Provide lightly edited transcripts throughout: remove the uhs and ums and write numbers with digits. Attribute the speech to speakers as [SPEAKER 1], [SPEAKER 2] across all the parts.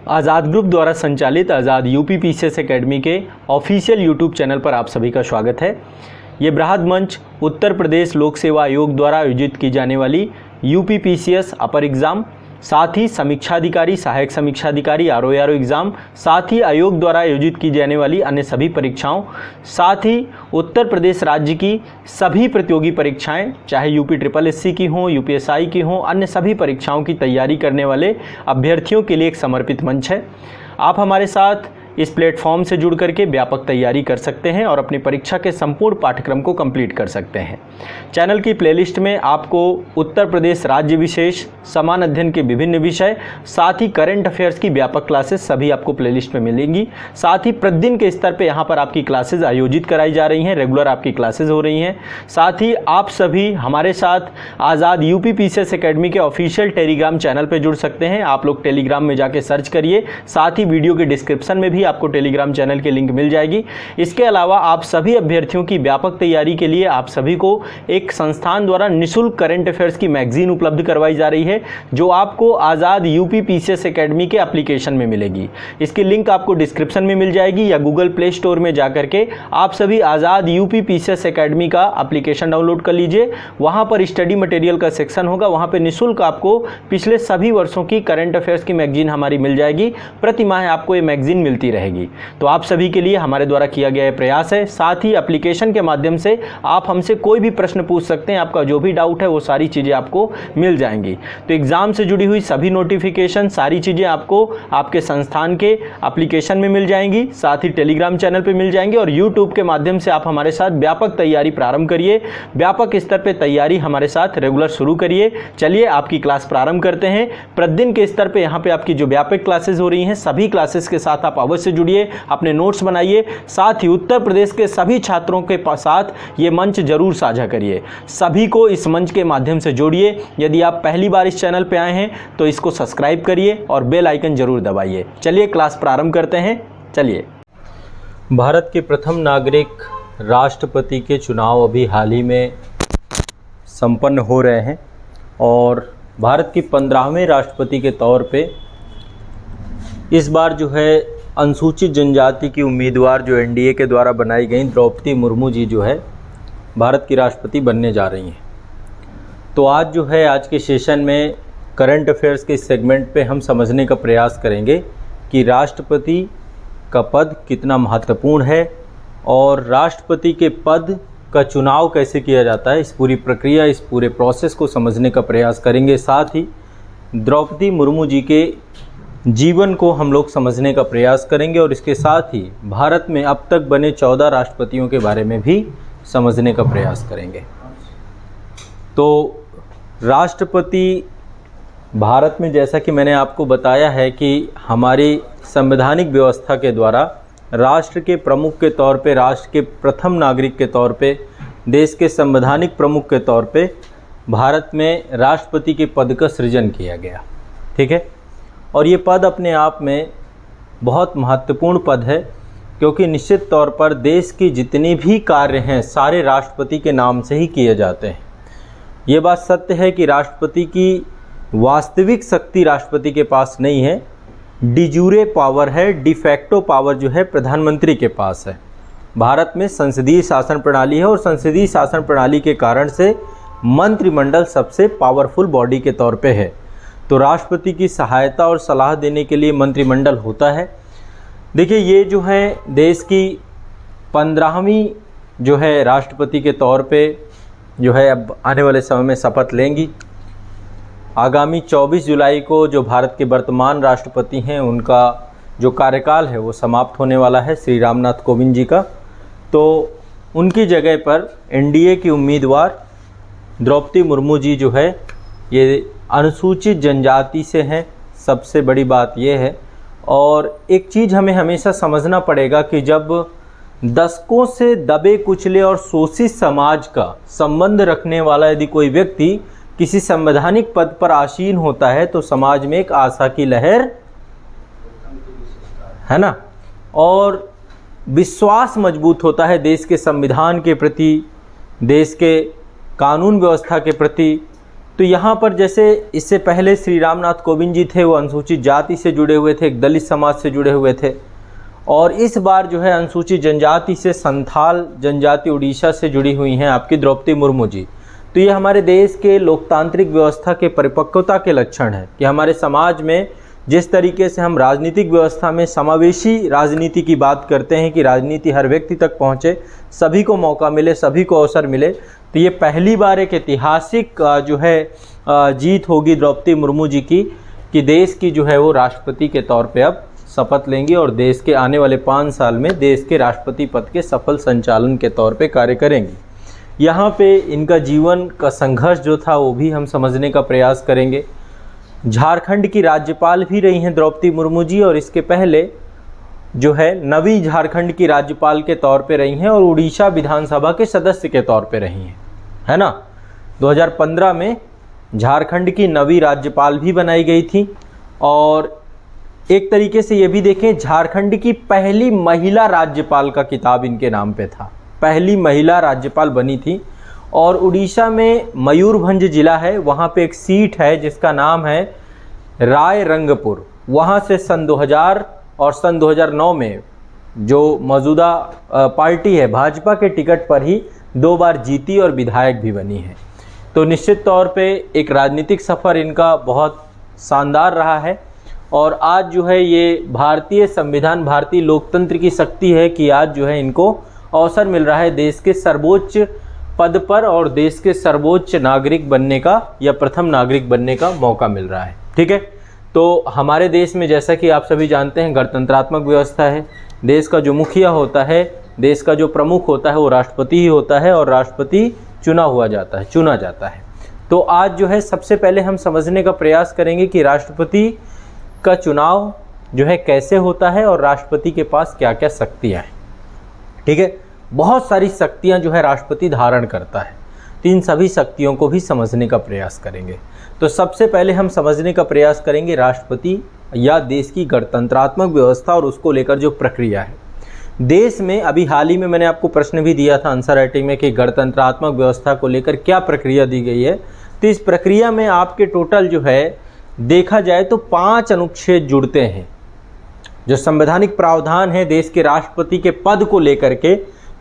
[SPEAKER 1] आज़ाद group द्वारा संचालित आज़ाद UP PCS academy के ऑफिशियल यूट्यूब चैनल पर आप सभी का स्वागत है। ये बृहद मंच उत्तर प्रदेश लोक सेवा आयोग द्वारा आयोजित की जाने वाली यूपी पीसीएस अपर एग्ज़ाम, साथ ही समीक्षाधिकारी, सहायक समीक्षाधिकारी, आरओ एग्ज़ाम, साथ ही आयोग द्वारा आयोजित की जाने वाली अन्य सभी परीक्षाओं, साथ ही उत्तर प्रदेश राज्य की सभी प्रतियोगी परीक्षाएं, चाहे यूपी SSC की हों, यूपीएसआई की हों, अन्य सभी परीक्षाओं की तैयारी करने वाले अभ्यर्थियों के लिए एक समर्पित मंच है। आप हमारे साथ इस प्लेटफॉर्म से जुड़ करके व्यापक तैयारी कर सकते हैं और अपनी परीक्षा के संपूर्ण पाठ्यक्रम को कंप्लीट कर सकते हैं। चैनल की प्लेलिस्ट में आपको उत्तर प्रदेश राज्य विशेष, समान अध्ययन के विभिन्न विषय, साथ ही करंट अफेयर्स की व्यापक क्लासेस सभी आपको प्लेलिस्ट में मिलेंगी। साथ ही प्रतिदिन के स्तर पे यहाँ पर आपकी क्लासेस आयोजित कराई जा रही हैं, रेगुलर आपकी क्लासेस हो रही हैं। साथ ही आप सभी हमारे साथ आज़ाद यूपी पीसीएस एकेडमी के ऑफिशियल टेलीग्राम चैनल पर जुड़ सकते हैं। आप लोग टेलीग्राम में जाके सर्च करिए, साथ ही वीडियो के डिस्क्रिप्शन में भी आपको टेलीग्राम चैनल की लिंक मिल जाएगी। इसके अलावा आप सभी अभ्यर्थियों की व्यापक तैयारी के लिए आप सभी को एक संस्थान द्वारा निःशुल्क करंट अफेयर्स की मैगजीन उपलब्ध करवाई जा रही है, जो आपको आज़ाद यूपी पीसीएस एकेडमी के एप्लीकेशन में मिलेगी। इसकी लिंक आपको डिस्क्रिप्शन में मिल जाएगी या गूगल प्ले स्टोर में जाकर के आप सभी आज़ाद यूपी पीसीएस एकेडमी का एप्लीकेशन डाउनलोड कर लीजिए। वहाँ पर स्टडी मटेरियल का सेक्शन होगा, वहाँ पर निःशुल्क आपको पिछले सभी वर्षों की करंट अफेयर्स की मैगजीन हमारी मिल जाएगी। प्रति माह आपको ये मैगजीन मिलती रहेगी। तो आप सभी के लिए हमारे द्वारा किया गया यह प्रयास है। साथ ही एप्लीकेशन के माध्यम से आप हमसे कोई भी प्रश्न पूछ सकते हैं, आपका जो भी डाउट है वो सारी चीज़ें आपको मिल जाएंगी। तो एग्ज़ाम से जुड़ी हुई सभी नोटिफिकेशन, सारी चीज़ें आपको आपके संस्थान के एप्लीकेशन में मिल जाएंगी, साथ ही टेलीग्राम चैनल पर मिल जाएंगी और यूट्यूब के माध्यम से आप हमारे साथ व्यापक तैयारी प्रारंभ करिए। व्यापक स्तर पर तैयारी हमारे साथ रेगुलर शुरू करिए। चलिए आपकी क्लास प्रारंभ करते हैं। प्रतिदिन के स्तर पर यहाँ पर आपकी जो व्यापक क्लासेस हो रही हैं, सभी क्लासेस के साथ आप अवश्य जुड़िए, अपने नोट्स बनाइए। साथ ही उत्तर प्रदेश के सभी छात्रों के साथ ये मंच जरूर साझा करिए। सभी को इस मंच के माध्यम से जोड़िए। यदि आप पहली बार इस चैनल पे आए हैं तो इसको सब्सक्राइब करिए और बेल आइकन जरूर दबाइए। चलिए क्लास प्रारंभ करते हैं। चलिए, भारत के प्रथम नागरिक राष्ट्रपति के चुनाव अभी हाल ही में संपन्न हो रहे हैं और भारत के 15वें राष्ट्रपति के तौर पे इस बार जो है अनुसूचित जनजाति की उम्मीदवार जो एनडीए के द्वारा बनाई गई द्रौपदी मुर्मू जी जो है भारत की राष्ट्रपति बनने जा रही हैं। तो आज जो है आज के सेशन में करंट अफेयर्स के सेगमेंट पे हम समझने का प्रयास करेंगे कि राष्ट्रपति का पद कितना महत्वपूर्ण है और राष्ट्रपति के पद का चुनाव कैसे किया जाता है। इस पूरी प्रक्रिया, इस पूरे प्रोसेस को समझने का प्रयास करेंगे। साथ ही द्रौपदी मुर्मू जी के जीवन को हम लोग समझने का प्रयास करेंगे और इसके साथ ही भारत में अब तक बने 14 राष्ट्रपतियों के बारे में भी समझने का प्रयास करेंगे। तो राष्ट्रपति भारत में, जैसा कि मैंने आपको बताया है कि हमारी संवैधानिक व्यवस्था के द्वारा राष्ट्र के प्रमुख के तौर पे, राष्ट्र के प्रथम नागरिक के तौर पे, देश के संवैधानिक प्रमुख के तौर पे भारत में राष्ट्रपति के पद का सृजन किया गया। ठीक है, और ये पद अपने आप में बहुत महत्वपूर्ण पद है क्योंकि निश्चित तौर पर देश की जितनी भी कार्य हैं सारे राष्ट्रपति के नाम से ही किए जाते हैं। ये बात सत्य है कि राष्ट्रपति की वास्तविक शक्ति राष्ट्रपति के पास नहीं है, डिजूरे पावर है, डिफैक्टो पावर जो है प्रधानमंत्री के पास है। भारत में संसदीय शासन प्रणाली है और संसदीय शासन प्रणाली के कारण से मंत्रिमंडल सबसे पावरफुल बॉडी के तौर पे है। तो राष्ट्रपति की सहायता और सलाह देने के लिए मंत्रिमंडल होता है। देखिए, ये जो है देश की 15वीं जो है राष्ट्रपति के तौर पे जो है अब आने वाले समय में शपथ लेंगी। आगामी 24 जुलाई को जो भारत के वर्तमान राष्ट्रपति हैं उनका जो कार्यकाल है वो समाप्त होने वाला है, श्री रामनाथ कोविंद जी का। तो उनकी जगह पर एनडीए की उम्मीदवार द्रौपदी मुर्मू जी जो है ये अनुसूचित जनजाति से हैं। सबसे बड़ी बात यह है। और एक चीज़ हमें हमेशा समझना पड़ेगा कि जब दशकों से दबे कुचले और शोषित समाज का संबंध रखने वाला यदि कोई व्यक्ति किसी संवैधानिक पद पर आसीन होता है तो समाज में एक आशा की लहर है ना, और विश्वास मजबूत होता है देश के संविधान के प्रति, देश के कानून व्यवस्था के प्रति। तो यहाँ पर जैसे इससे पहले श्री रामनाथ कोविंद जी थे, वो अनुसूचित जाति से जुड़े हुए थे, एक दलित समाज से जुड़े हुए थे। और इस बार जो है अनुसूचित जनजाति से संथाल जनजाति उड़ीसा से जुड़ी हुई हैं आपकी द्रौपदी मुर्मू जी। तो ये हमारे देश के लोकतांत्रिक व्यवस्था के परिपक्वता के लक्षण है कि हमारे समाज में जिस तरीके से हम राजनीतिक व्यवस्था में समावेशी राजनीति की बात करते हैं कि राजनीति हर व्यक्ति तक पहुंचे, सभी को मौका मिले, सभी को अवसर मिले, तो ये पहली बार एक ऐतिहासिक जो है जीत होगी द्रौपदी मुर्मू जी की कि देश की जो है वो राष्ट्रपति के तौर पे अब शपथ लेंगी और देश के आने वाले 5 साल में देश के राष्ट्रपति पद के सफल संचालन के तौर पे कार्य करेंगी। यहाँ पे इनका जीवन का संघर्ष जो था वो भी हम समझने का प्रयास करेंगे। झारखंड की राज्यपाल भी रही हैं द्रौपदी मुर्मू जी, और इसके पहले जो है नवी झारखंड की राज्यपाल के तौर पे रही हैं और उड़ीसा विधानसभा के सदस्य के तौर पे रही हैं, है ना। 2015 में झारखंड की नवी राज्यपाल भी बनाई गई थी। और एक तरीके से ये भी देखें, झारखंड की पहली महिला राज्यपाल का किताब इनके नाम पे था, पहली महिला राज्यपाल बनी थी। और उड़ीसा में मयूरभंज जिला है, वहाँ पे एक सीट है जिसका नाम है रायरंगपुर। वहाँ से सन 2000 और सन 2009 में जो मौजूदा पार्टी है भाजपा के टिकट पर ही 2 बार जीती और विधायक भी बनी है। तो निश्चित तौर पे एक राजनीतिक सफ़र इनका बहुत शानदार रहा है। और आज जो है ये भारतीय संविधान, भारतीय लोकतंत्र की शक्ति है कि आज जो है इनको अवसर मिल रहा है देश के सर्वोच्च पद पर और देश के सर्वोच्च नागरिक बनने का या प्रथम नागरिक बनने का मौका मिल रहा है। ठीक है, तो हमारे देश में जैसा कि आप सभी जानते हैं गणतंत्रात्मक व्यवस्था है। देश का जो मुखिया होता है, देश का जो प्रमुख होता है वो राष्ट्रपति ही होता है और राष्ट्रपति चुना जाता है। तो आज जो है सबसे पहले हम समझने का प्रयास करेंगे कि राष्ट्रपति का चुनाव जो है कैसे होता है और राष्ट्रपति के पास क्या क्या शक्तियाँ हैं। ठीक है, बहुत सारी शक्तियाँ जो है राष्ट्रपति धारण करता है, तो इन सभी शक्तियों को भी समझने का प्रयास करेंगे। तो सबसे पहले हम समझने का प्रयास करेंगे राष्ट्रपति या देश की गणतंत्रात्मक व्यवस्था और उसको लेकर जो प्रक्रिया है देश में। अभी हाल ही में मैंने आपको प्रश्न भी दिया था आंसर राइटिंग में कि गणतंत्रात्मक व्यवस्था को लेकर क्या प्रक्रिया दी गई है। तो इस प्रक्रिया में आपके टोटल जो है देखा जाए तो 5 अनुच्छेद जुड़ते हैं। जो संवैधानिक प्रावधान है देश के राष्ट्रपति के पद को लेकर के,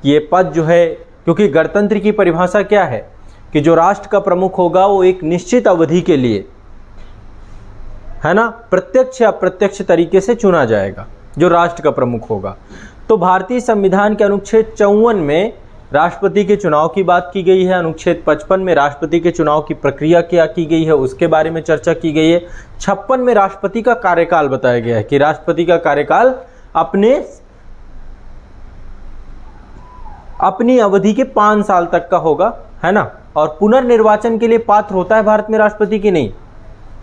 [SPEAKER 1] ये पद जो है, क्योंकि गणतंत्र की परिभाषा क्या है कि जो राष्ट्र का प्रमुख होगा वो एक निश्चित अवधि के लिए, है ना, प्रत्यक्ष या अप्रत्यक्ष तरीके से चुना जाएगा जो राष्ट्र का प्रमुख होगा। तो भारतीय संविधान के अनुच्छेद 54 में राष्ट्रपति के चुनाव की बात की गई है। अनुच्छेद 55 में राष्ट्रपति के चुनाव की प्रक्रिया क्या की गई है उसके बारे में चर्चा की गई है। 56 में राष्ट्रपति का कार्यकाल बताया गया है कि राष्ट्रपति का कार्यकाल अपनी अवधि के 5 साल तक का होगा, है ना। और पुनर्निर्वाचन के लिए पात्र होता है भारत में राष्ट्रपति की नहीं,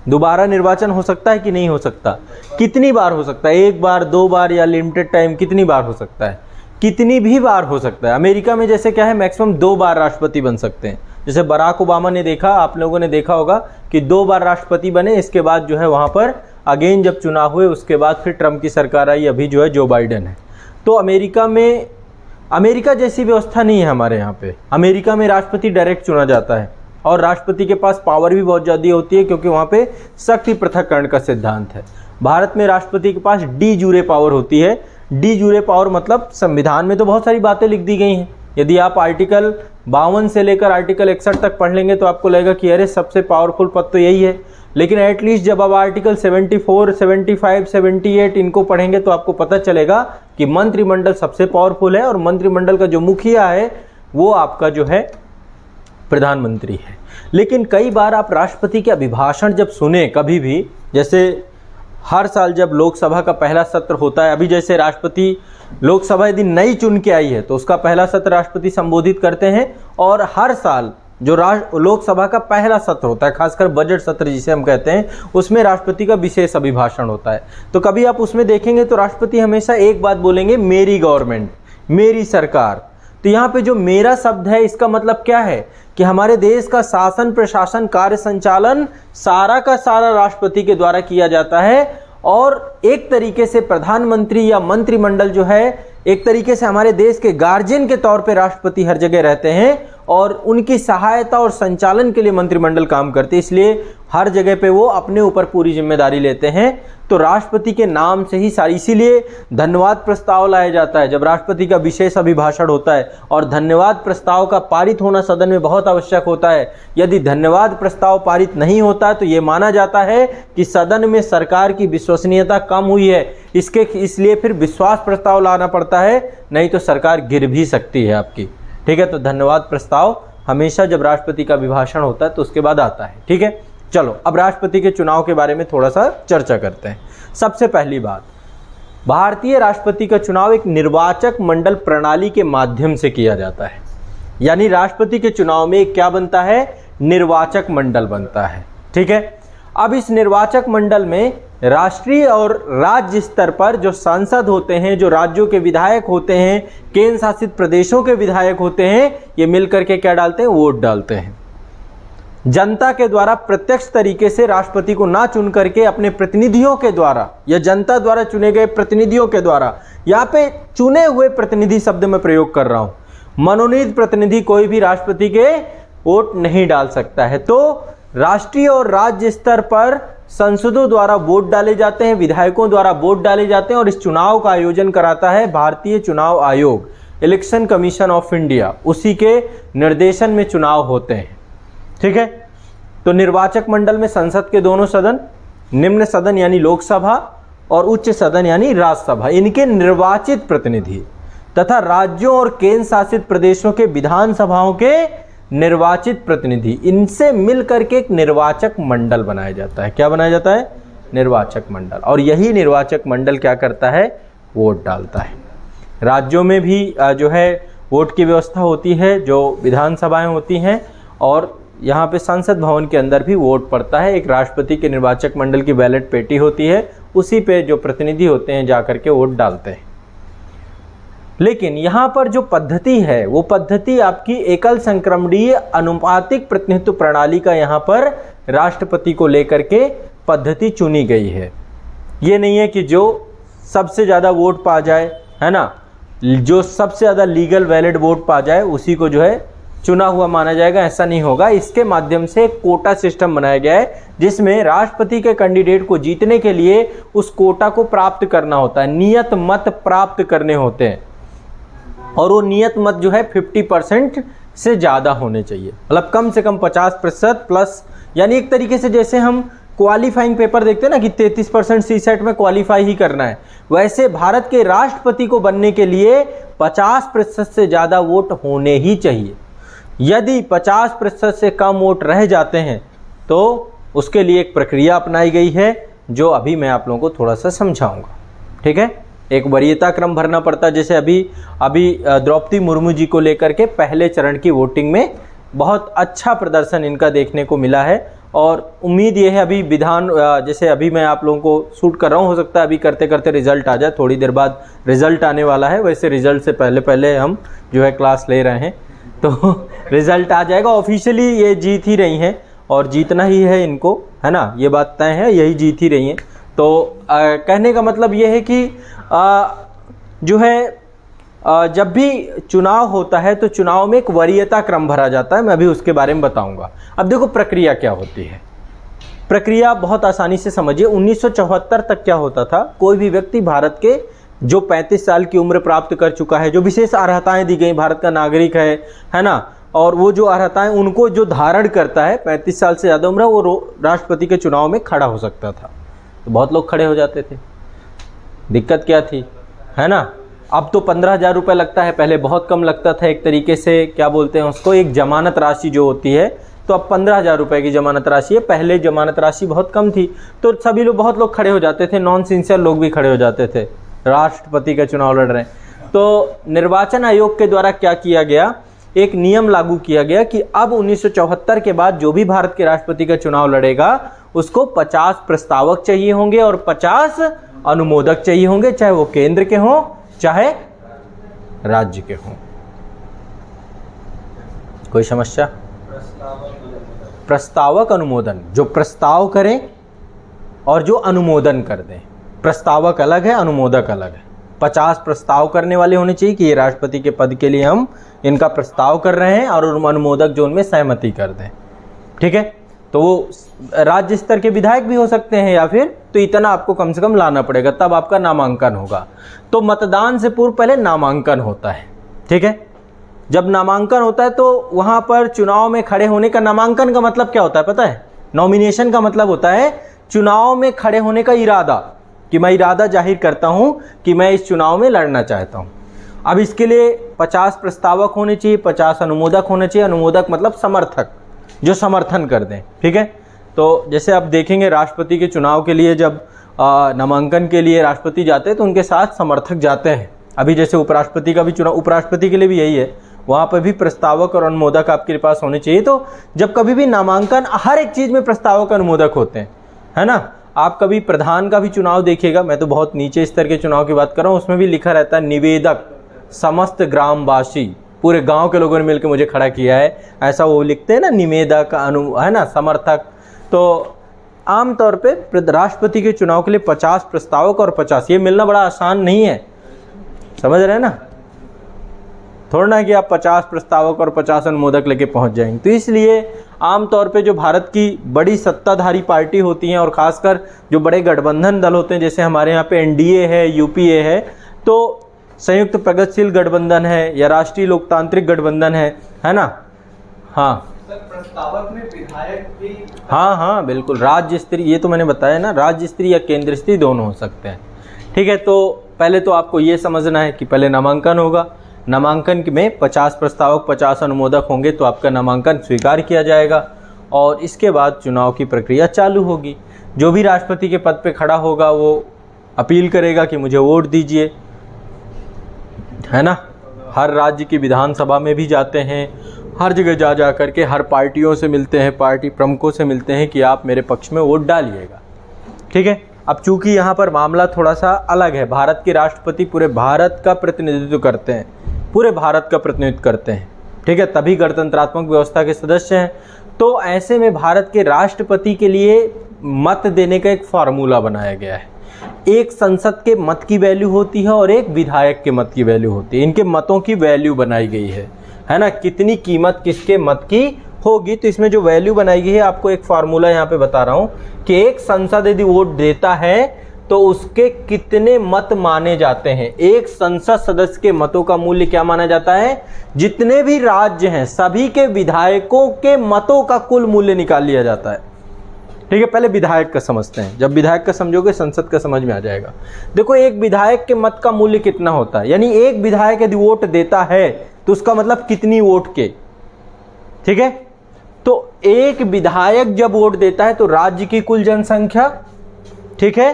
[SPEAKER 1] दोबारा निर्वाचन हो सकता है कि नहीं हो सकता, कितनी बार हो सकता है, 1 बार 2 बार या लिमिटेड टाइम, कितनी बार हो सकता है, कितनी भी बार हो सकता है। अमेरिका में जैसे क्या है मैक्सिमम 2 बार राष्ट्रपति बन सकते हैं। जैसे बराक ओबामा ने देखा, आप लोगों ने देखा होगा कि 2 बार राष्ट्रपति बने, इसके बाद जो है वहाँ पर अगेन जब चुनाव हुए उसके बाद फिर ट्रम्प की सरकार आई, अभी जो है जो बाइडेन है। तो अमेरिका जैसी व्यवस्था नहीं है हमारे यहाँ पे। अमेरिका में राष्ट्रपति डायरेक्ट चुना जाता है और राष्ट्रपति के पास पावर भी बहुत ज़्यादा होती है क्योंकि वहाँ पे शक्ति पृथक्करण का सिद्धांत है। भारत में राष्ट्रपति के पास डी जूरे पावर होती है। डी जूरे पावर मतलब संविधान में तो बहुत सारी बातें लिख दी गई हैं। यदि आप आर्टिकल 52 से लेकर आर्टिकल 61 तक पढ़ लेंगे तो आपको लगेगा कि अरे सबसे पावरफुल पद तो यही है, लेकिन एटलीस्ट जब आप आर्टिकल 74, 75, 78 इनको पढ़ेंगे तो आपको पता चलेगा कि मंत्रिमंडल सबसे पावरफुल है और मंत्रिमंडल का जो मुखिया है वो आपका जो है प्रधानमंत्री है। लेकिन कई बार आप राष्ट्रपति के अभिभाषण जब सुने कभी भी, जैसे हर साल जब लोकसभा का पहला सत्र होता है, अभी जैसे राष्ट्रपति लोकसभा यदि नई चुन के आई है तो उसका पहला सत्र राष्ट्रपति संबोधित करते हैं। और हर साल जो लोकसभा का पहला सत्र होता है, खासकर बजट सत्र जिसे हम कहते हैं, उसमें राष्ट्रपति का विशेष अभिभाषण होता है। तो कभी आप उसमें देखेंगे तो राष्ट्रपति हमेशा एक बात बोलेंगे, मेरी गवर्नमेंट, मेरी सरकार। तो यहाँ पे जो मेरा शब्द है इसका मतलब क्या है कि हमारे देश का शासन, प्रशासन, कार्य संचालन सारा का सारा राष्ट्रपति के द्वारा किया जाता है और एक तरीके से प्रधानमंत्री या मंत्रिमंडल जो है एक तरीके से हमारे देश के गार्जियन के तौर पे राष्ट्रपति हर जगह रहते हैं और उनकी सहायता और संचालन के लिए मंत्रिमंडल काम करते हैं, इसलिए हर जगह पे वो अपने ऊपर पूरी जिम्मेदारी लेते हैं। तो राष्ट्रपति के नाम से ही सारी, इसीलिए धन्यवाद प्रस्ताव लाया जाता है जब राष्ट्रपति का विशेष अभिभाषण होता है, और धन्यवाद प्रस्ताव का पारित होना सदन में बहुत आवश्यक होता है। यदि धन्यवाद प्रस्ताव पारित नहीं होता तो ये माना जाता है कि सदन में सरकार की विश्वसनीयता कम हुई है, इसलिए फिर विश्वास प्रस्ताव लाना पड़ता है, नहीं तो सरकार गिर भी सकती है आपकी। ठीक है, तो धन्यवाद प्रस्ताव हमेशा जब राष्ट्रपति का अभिभाषण होता है तो उसके बाद आता है। ठीक है, चलो अब राष्ट्रपति के चुनाव के बारे में थोड़ा सा चर्चा करते हैं। सबसे पहली बात, भारतीय राष्ट्रपति का चुनाव एक निर्वाचक मंडल प्रणाली के माध्यम से किया जाता है। यानी राष्ट्रपति के चुनाव में क्या बनता है, निर्वाचक मंडल बनता है। ठीक है, अब इस निर्वाचक मंडल में राष्ट्रीय और राज्य स्तर पर जो सांसद होते हैं, जो राज्यों के विधायक होते हैं, केंद्र शासित प्रदेशों के विधायक होते हैं, ये मिलकर के क्या डालते हैं, वोट डालते हैं। जनता के द्वारा प्रत्यक्ष तरीके से राष्ट्रपति को ना चुन करके अपने प्रतिनिधियों के द्वारा या जनता द्वारा चुने गए प्रतिनिधियों के द्वारा, यहाँ पे चुने हुए प्रतिनिधि शब्द में प्रयोग कर रहा हूं, मनोनीत प्रतिनिधि कोई भी राष्ट्रपति के वोट नहीं डाल सकता है। तो राष्ट्रीय और राज्य स्तर पर संसदों द्वारा वोट डाले जाते हैं, विधायकों द्वारा वोट डाले जाते हैं, और इस चुनाव का आयोजन कराता है भारतीय चुनाव आयोग, इलेक्शन कमीशन ऑफ इंडिया, उसी के निर्देशन में चुनाव होते हैं। ठीक है, तो निर्वाचक मंडल में संसद के दोनों सदन, निम्न सदन यानी लोकसभा और उच्च सदन यानी राज्यसभा, इनके निर्वाचित प्रतिनिधि तथा राज्यों और केंद्र शासित प्रदेशों के विधानसभाओं के निर्वाचित प्रतिनिधि, इनसे मिलकर के एक निर्वाचक मंडल बनाया जाता है। क्या बनाया जाता है, निर्वाचक मंडल। और यही निर्वाचक मंडल क्या करता है, वोट डालता है। राज्यों में भी जो है वोट की व्यवस्था होती है, जो विधानसभाएं होती हैं, और यहाँ पे संसद भवन के अंदर भी वोट पड़ता है। एक राष्ट्रपति के निर्वाचक मंडल की बैलेट पेटी होती है, उसी पे जो प्रतिनिधि होते हैं जाकर के वोट डालते हैं। लेकिन यहाँ पर जो पद्धति है वो पद्धति आपकी एकल संक्रमणीय अनुपातिक प्रतिनिधित्व प्रणाली का यहाँ पर राष्ट्रपति को लेकर के पद्धति चुनी गई है। ये नहीं है कि जो सबसे ज़्यादा वोट पा जाए, है ना, जो सबसे ज़्यादा लीगल वैलिड वोट पा जाए उसी को जो है चुना हुआ माना जाएगा, ऐसा नहीं होगा। इसके माध्यम से एक कोटा सिस्टम बनाया गया है जिसमें राष्ट्रपति के कैंडिडेट को जीतने के लिए उस कोटा को प्राप्त करना होता है, नियत मत प्राप्त करने होते हैं, और वो नियत मत जो है 50% से ज़्यादा होने चाहिए, मतलब कम से कम 50% प्लस। यानी एक तरीके से जैसे हम क्वालिफाइंग पेपर देखते हैं ना कि 33% सीसेट में क्वालिफाई ही करना है, वैसे भारत के राष्ट्रपति को बनने के लिए 50% से ज़्यादा वोट होने ही चाहिए। यदि 50% से कम वोट रह जाते हैं तो उसके लिए एक प्रक्रिया अपनाई गई है जो अभी मैं आप लोगों को थोड़ा सा समझाऊंगा। ठीक है, एक वरीयता क्रम भरना पड़ता है। जैसे अभी द्रौपदी मुर्मू जी को लेकर के पहले चरण की वोटिंग में बहुत अच्छा प्रदर्शन इनका देखने को मिला है, और उम्मीद ये है अभी जैसे अभी मैं आप लोगों को शूट कर रहा हूँ, हो सकता है अभी करते करते रिजल्ट आ जाए, थोड़ी देर बाद रिजल्ट आने वाला है। वैसे रिजल्ट से पहले हम जो है क्लास ले रहे हैं, तो रिजल्ट आ जाएगा। ऑफिशियली ये जीत ही रही हैं और जीतना ही है इनको, है ना, ये बात तय है, यही जीत ही रही हैं। तो कहने का मतलब ये है कि जो है जब भी चुनाव होता है तो चुनाव में एक वरीयता क्रम भरा जाता है, मैं अभी उसके बारे में बताऊंगा। अब देखो प्रक्रिया क्या होती है, प्रक्रिया बहुत आसानी से समझिए। 1974 तक क्या होता था, कोई भी व्यक्ति भारत के जो 35 साल की उम्र प्राप्त कर चुका है, जो विशेष अर्हताएं दी गई, भारत का नागरिक है ना, और वो जो अर्हताएं उनको जो धारण करता है, 35 साल से ज़्यादा उम्र, वो राष्ट्रपति के चुनाव में खड़ा हो सकता था। तो बहुत लोग खड़े हो जाते थे, दिक्कत क्या थी, है ना। अब तो 15,000 रुपये लगता है, पहले बहुत कम लगता था। एक तरीके से क्या बोलते हैं उसको, एक जमानत राशि जो होती है, तो अब 15,000 रुपये की जमानत राशि है, पहले जमानत राशि बहुत कम थी। तो सभी लोग, बहुत लोग खड़े हो जाते थे, नॉन सिंसियर लोग भी खड़े हो जाते थे, राष्ट्रपति का चुनाव लड़ रहे हैं। तो निर्वाचन आयोग के द्वारा क्या किया गया, एक नियम लागू किया गया कि अब 1974 के बाद जो भी भारत के राष्ट्रपति का चुनाव लड़ेगा उसको 50 प्रस्तावक चाहिए होंगे और 50 अनुमोदक चाहिए होंगे, चाहे वो केंद्र के हों चाहे राज्य के हों। कोई समस्या? प्रस्तावक अनुमोदन, जो प्रस्ताव करें और जो अनुमोदन कर दें। प्रस्तावक अलग है, अनुमोदक अलग है। 50 प्रस्ताव करने वाले होने चाहिए कि ये राष्ट्रपति के पद के लिए हम इनका प्रस्ताव कर रहे हैं, और अनुमोदक जो उनमें सहमति कर दें। ठीक है, तो वो राज्य स्तर के विधायक भी हो सकते हैं, या फिर तो इतना आपको कम से कम लाना पड़ेगा, तब आपका नामांकन होगा। तो मतदान से पूर्व पहले नामांकन होता है। ठीक है, जब नामांकन होता है तो वहां पर चुनाव में खड़े होने का, नामांकन का मतलब क्या होता है पता है? नॉमिनेशन का मतलब होता है चुनाव में खड़े होने का इरादा, कि मैं इरादा जाहिर करता हूं कि मैं इस चुनाव में लड़ना चाहता हूं। अब इसके लिए 50 प्रस्तावक होने चाहिए, 50 अनुमोदक होने चाहिए। अनुमोदक मतलब समर्थक, जो समर्थन कर दें। ठीक है, तो जैसे आप देखेंगे राष्ट्रपति के चुनाव के लिए जब नामांकन के लिए राष्ट्रपति जाते हैं तो उनके साथ समर्थक जाते हैं। अभी जैसे उपराष्ट्रपति का भी चुनाव, उपराष्ट्रपति के लिए भी यही है, वहाँ पर भी प्रस्तावक और अनुमोदक आपके पास होने चाहिए। तो जब कभी भी नामांकन, हर एक चीज़ में प्रस्तावक अनुमोदक होते हैं, है ना। आप कभी प्रधान का भी चुनाव देखिएगा, मैं तो बहुत नीचे स्तर के चुनाव की बात कर रहा हूँ, उसमें भी लिखा रहता है निवेदक समस्त ग्रामवासी, पूरे गांव के लोगों ने मिलकर मुझे खड़ा किया है, ऐसा वो लिखते हैं ना, निवेदक है ना, समर्थक। तो आमतौर पे राष्ट्रपति के चुनाव के लिए 50 प्रस्तावक और 50, ये मिलना बड़ा आसान नहीं है, समझ रहे हैं ना। थोड़ा ना कि आप 50 प्रस्तावक और 50 अनुमोदक लेके पहुंच जाएंगे। तो इसलिए आमतौर पे जो भारत की बड़ी सत्ताधारी पार्टी होती हैं, और खासकर जो बड़े गठबंधन दल होते हैं, जैसे हमारे यहाँ पे एनडीए है, यूपीए है, तो संयुक्त प्रगतिशील गठबंधन है, या राष्ट्रीय लोकतांत्रिक गठबंधन है ना। हाँ
[SPEAKER 2] प्रस्तावक में विधायक भी,
[SPEAKER 1] हाँ बिल्कुल, राज्य स्तरीय, ये तो मैंने बताया ना, राज्य स्तरीय या केंद्र स्तरीय दोनों हो सकते हैं। ठीक है, तो पहले तो आपको ये समझना है कि पहले नामांकन होगा, नामांकन में 50 प्रस्तावक 50 अनुमोदक होंगे, तो आपका नामांकन स्वीकार किया जाएगा, और इसके बाद चुनाव की प्रक्रिया चालू होगी। जो भी राष्ट्रपति के पद पे खड़ा होगा वो अपील करेगा कि मुझे वोट दीजिए, है ना। हर राज्य की विधानसभा में भी जाते हैं, हर जगह जा करके हर पार्टियों से मिलते हैं, पार्टी प्रमुखों से मिलते हैं कि आप मेरे पक्ष में वोट डालिएगा। ठीक है, अब चूंकि यहाँ पर मामला थोड़ा सा अलग है, भारत के राष्ट्रपति पूरे भारत का प्रतिनिधित्व करते हैं, पूरे भारत का प्रतिनिधित्व करते हैं। ठीक है, तभी गणतंत्रात्मक व्यवस्था के सदस्य हैं। तो ऐसे में भारत के राष्ट्रपति के लिए मत देने का एक फार्मूला बनाया गया है। एक संसद के मत की वैल्यू होती है और एक विधायक के मत की वैल्यू होती है। इनके मतों की वैल्यू बनाई गई है ना, कितनी कीमत किसके मत की होगी। तो इसमें जो वैल्यू बनाई गई है, आपको एक फार्मूला यहाँ पे बता रहा हूँ कि एक संसद यदि वोट देता है तो उसके कितने मत माने जाते हैं। एक संसद सदस्य के मतों का मूल्य क्या माना जाता है? जितने भी राज्य हैं सभी के विधायकों के मतों का कुल मूल्य निकाल लिया जाता है। ठीक है, पहले विधायक का समझते हैं। जब विधायक का समझोगे संसद का समझ में आ जाएगा। देखो, एक विधायक के मत का मूल्य कितना होता है, यानी एक विधायक यदि वोट देता है तो उसका मतलब कितनी वोट के। ठीक है, तो एक विधायक जब वोट देता है तो राज्य की कुल जनसंख्या, ठीक है,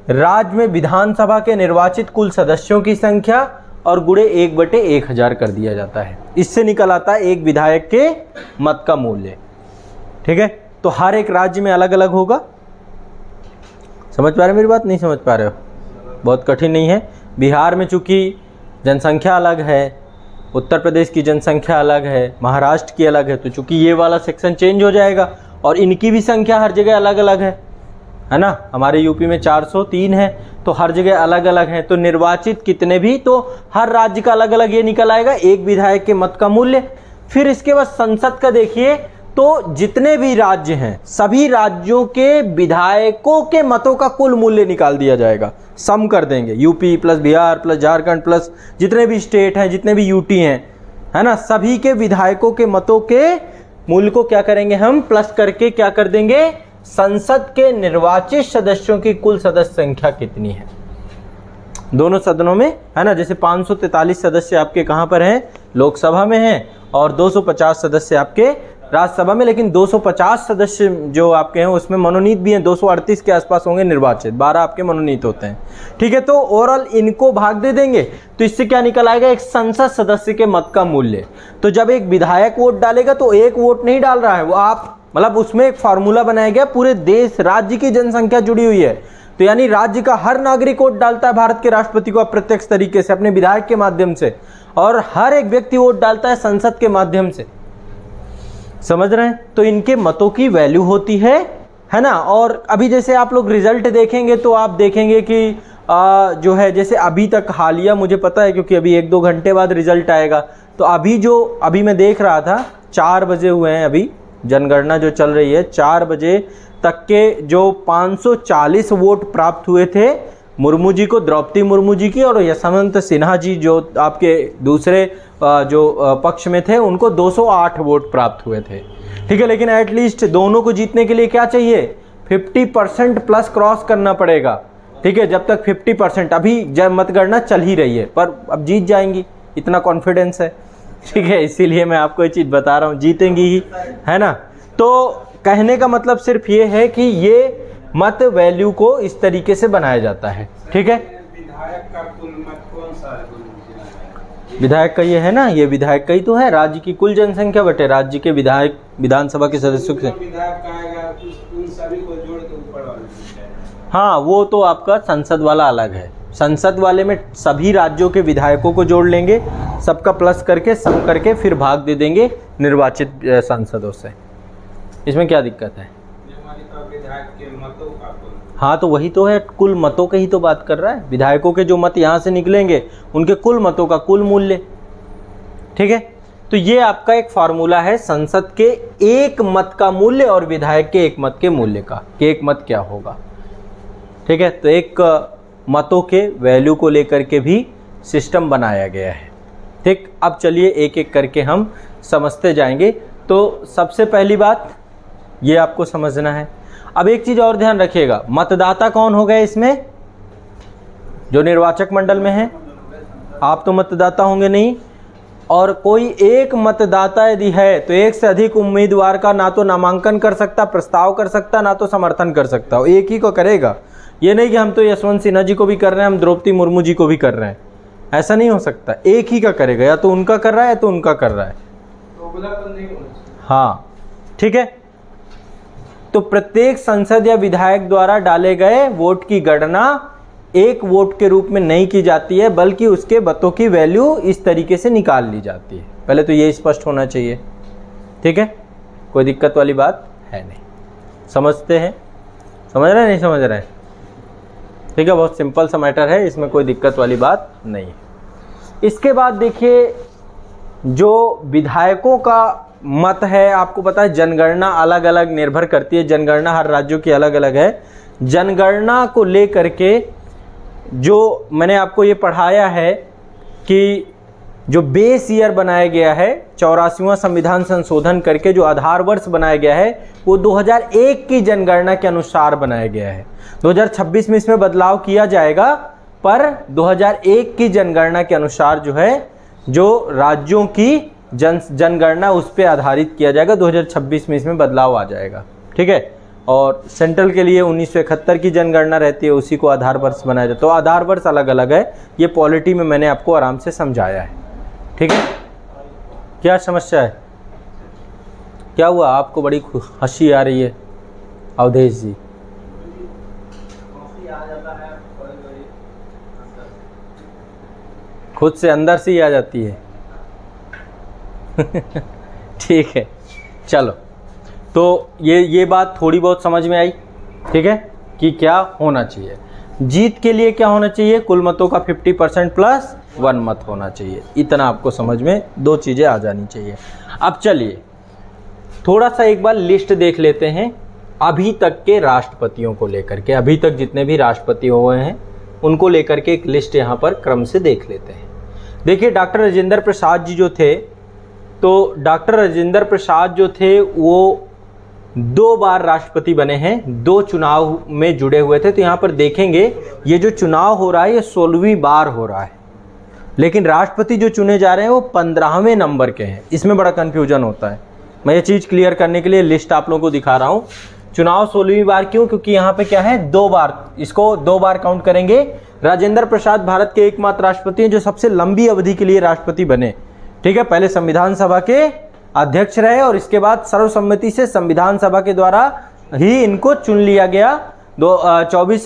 [SPEAKER 1] राज्य में विधानसभा के निर्वाचित कुल सदस्यों की संख्या और गुणे 1/1000 कर दिया जाता है। इससे निकल आता है एक विधायक के मत का मूल्य। ठीक है, तो हर एक राज्य में अलग अलग होगा। समझ पा रहे हो मेरी बात? नहीं समझ पा रहे हो? बहुत कठिन नहीं है। बिहार में चूंकि जनसंख्या अलग है, उत्तर प्रदेश की जनसंख्या अलग है, महाराष्ट्र की अलग है, तो चूंकि ये वाला सेक्शन चेंज हो जाएगा और इनकी भी संख्या हर जगह अलग अलग है ना। हमारे यूपी में 403 है, तो हर जगह अलग अलग है। तो निर्वाचित कितने भी, तो हर राज्य का अलग अलग ये निकल आएगा एक विधायक के मत का मूल्य। फिर इसके बाद संसद का देखिए, तो जितने भी राज्य हैं सभी राज्यों के विधायकों के मतों का कुल मूल्य निकाल दिया जाएगा, सम कर देंगे। UP plus Bihar plus Jharkhand plus जितने भी स्टेट हैं, जितने भी यूटी हैं, है ना, सभी के विधायकों के मतों के मूल्य को क्या करेंगे हम, प्लस करके क्या कर देंगे, संसद के निर्वाचित सदस्यों की कुल सदस्य संख्या कितनी है दोनों सदनों में, है ना। जैसे 543 सदस्य आपके कहां पर हैं, लोकसभा में हैं, और 250 सदस्य आपके राज्यसभा में। लेकिन 250 सदस्य जो आपके हैं उसमें मनोनीत भी हैं, 238 के आसपास होंगे निर्वाचित, 12 आपके मनोनीत होते हैं। ठीक है, तो ओवरऑल इनको भाग दे देंगे, तो इससे क्या निकल आएगा, एक संसद सदस्य के मत का मूल्य। तो जब एक विधायक वोट डालेगा तो एक वोट नहीं डाल रहा है वो, आप मतलब उसमें एक फार्मूला बनाया गया, पूरे देश राज्य की जनसंख्या जुड़ी हुई है। तो यानी राज्य का हर नागरिक वोट डालता है भारत के राष्ट्रपति को अप्रत्यक्ष तरीके से अपने विधायक के माध्यम से, और हर एक व्यक्ति वोट डालता है संसद के माध्यम से। समझ रहे हैं? तो इनके मतों की वैल्यू होती है है ना। और अभी जैसे आप लोग रिजल्ट देखेंगे तो आप देखेंगे कि जो है जैसे अभी तक हालिया मुझे पता है क्योंकि अभी 1-2 घंटे बाद रिजल्ट आएगा, तो अभी मैं देख रहा था 4 बजे हुए हैं, अभी जनगणना जो चल रही है 4 बजे तक के जो 540 वोट प्राप्त हुए थे मुर्मू जी को, द्रौपदी मुर्मू जी की, और यशवंत सिन्हा जी जो आपके दूसरे जो पक्ष में थे उनको 208 वोट प्राप्त हुए थे। ठीक है, लेकिन एटलीस्ट दोनों को जीतने के लिए क्या चाहिए, 50% प्लस क्रॉस करना पड़ेगा। ठीक है, जब तक 50%, अभी जब मतगणना चल ही रही है, पर अब जीत जाएंगी, इतना कॉन्फिडेंस है। ठीक है, इसीलिए मैं आपको ये चीज़ बता रहा हूँ, जीतेंगी ही, है ना। तो कहने का मतलब सिर्फ ये है कि ये मत वैल्यू को इस तरीके से बनाया जाता है। ठीक है,
[SPEAKER 2] विधायक का कुल मत कौन सा है?
[SPEAKER 1] विधायक का ये है ना, ये विधायक का ही तो है, राज्य की कुल जनसंख्या बटे राज्य के विधायक विधानसभा के सदस्यों से।
[SPEAKER 2] विधायक का आएगा उन सभी को जोड़ के ऊपर वाले।
[SPEAKER 1] हाँ, वो तो आपका संसद वाला अलग है। संसद वाले में सभी राज्यों के विधायकों को जोड़ लेंगे, सबका प्लस करके सम करके फिर भाग दे देंगे निर्वाचित सांसदों से। इसमें क्या दिक्कत है?
[SPEAKER 2] विधायक के मतों का कुल।
[SPEAKER 1] हाँ, तो वही तो है, कुल मतों की ही तो बात कर रहा है। विधायकों के जो मत यहाँ से निकलेंगे उनके कुल मतों का कुल मूल्य। ठीक है, तो ये आपका एक फार्मूला है संसद के एक मत का मूल्य और विधायक के एक मत के मूल्य का, कि एक मत क्या होगा। ठीक है, तो एक मतों के वैल्यू को लेकर के भी सिस्टम बनाया गया है। ठीक, अब चलिए एक एक करके हम समझते जाएंगे। तो सबसे पहली बात ये आपको समझना है। अब एक चीज़ और ध्यान रखिएगा, मतदाता कौन हो गए इसमें? जो निर्वाचक मंडल में है। आप तो मतदाता होंगे नहीं, और कोई एक मतदाता यदि है तो एक से अधिक उम्मीदवार का ना तो नामांकन कर सकता, प्रस्ताव कर सकता, ना तो समर्थन कर सकता, वो एक ही को करेगा। ये नहीं कि हम तो यशवंत सिन्हा जी को भी कर रहे हैं, हम द्रौपदी मुर्मू जी को भी कर रहे हैं, ऐसा नहीं हो सकता। एक ही का करेगा, या तो उनका कर रहा है या तो उनका कर रहा है। हाँ, ठीक है। तो प्रत्येक सांसद या विधायक द्वारा डाले गए वोट की गणना एक वोट के रूप में नहीं की जाती है, बल्कि उसके मतों की वैल्यू इस तरीके से निकाल ली जाती है। पहले तो ये स्पष्ट होना चाहिए। ठीक है, कोई दिक्कत वाली बात है नहीं। समझते हैं? समझ रहे हैं, नहीं समझ रहे हैं? ठीक है, बहुत सिंपल सा मैटर है, इसमें कोई दिक्कत वाली बात नहीं है। इसके बाद देखिए, जो विधायकों का मत है, आपको पता है जनगणना अलग अलग निर्भर करती है, जनगणना हर राज्यों की अलग अलग है। जनगणना को लेकर के जो मैंने आपको ये पढ़ाया है कि जो बेस ईयर बनाया गया है, 84वां संविधान संशोधन करके जो आधार वर्ष बनाया गया है, वो 2001 की जनगणना के अनुसार बनाया गया है। 2026 में इसमें बदलाव किया जाएगा, पर 2001 की जनगणना के अनुसार जो है, जो राज्यों की जनगणना उस पर आधारित किया जाएगा। 2026 में इसमें बदलाव आ जाएगा। ठीक है, और सेंट्रल के लिए 1971 की जनगणना रहती है, उसी को आधार वर्ष बनाया जाता है। तो आधार वर्ष अलग अलग है, ये पॉलिटी में मैंने आपको आराम से समझाया है। ठीक है, क्या समस्या है? क्या हुआ आपको? बड़ी हंसी आ रही है अवधेश जी। खुद से अंदर से ही आ जाती है। ठीक है, चलो, तो ये बात थोड़ी बहुत समझ में आई। ठीक है, कि क्या होना चाहिए, जीत के लिए क्या होना चाहिए, कुल मतों का 50% प्लस 1 मत होना चाहिए। इतना आपको समझ में 2 चीज़ें आ जानी चाहिए। अब चलिए थोड़ा सा एक बार लिस्ट देख लेते हैं अभी तक के राष्ट्रपतियों को लेकर के। अभी तक जितने भी राष्ट्रपति हुए हैं उनको लेकर के एक लिस्ट यहाँ पर क्रम से देख लेते हैं। देखिए, डॉक्टर राजेंद्र प्रसाद जी जो थे, तो डॉक्टर राजेंद्र प्रसाद जो थे वो 2 बार राष्ट्रपति बने हैं, 2 चुनाव में जुड़े हुए थे। तो यहाँ पर देखेंगे ये जो चुनाव हो रहा है ये 16वीं बार हो रहा है, लेकिन राष्ट्रपति जो चुने जा रहे हैं वो 15वें नंबर के हैं। इसमें बड़ा कन्फ्यूजन होता है। मैं ये चीज़ क्लियर करने के लिए लिस्ट आप लोगों को दिखा रहा हूँ। चुनाव 16वीं बार क्यों? क्योंकि यहाँ पे क्या है, 2 बार, इसको 2 बार काउंट करेंगे। राजेंद्र प्रसाद भारत के एकमात्र राष्ट्रपति हैं जो सबसे लंबी अवधि के लिए राष्ट्रपति बने। ठीक है, पहले संविधान सभा के अध्यक्ष रहे और इसके बाद सर्वसम्मति से संविधान सभा के द्वारा ही इनको चुन लिया गया 24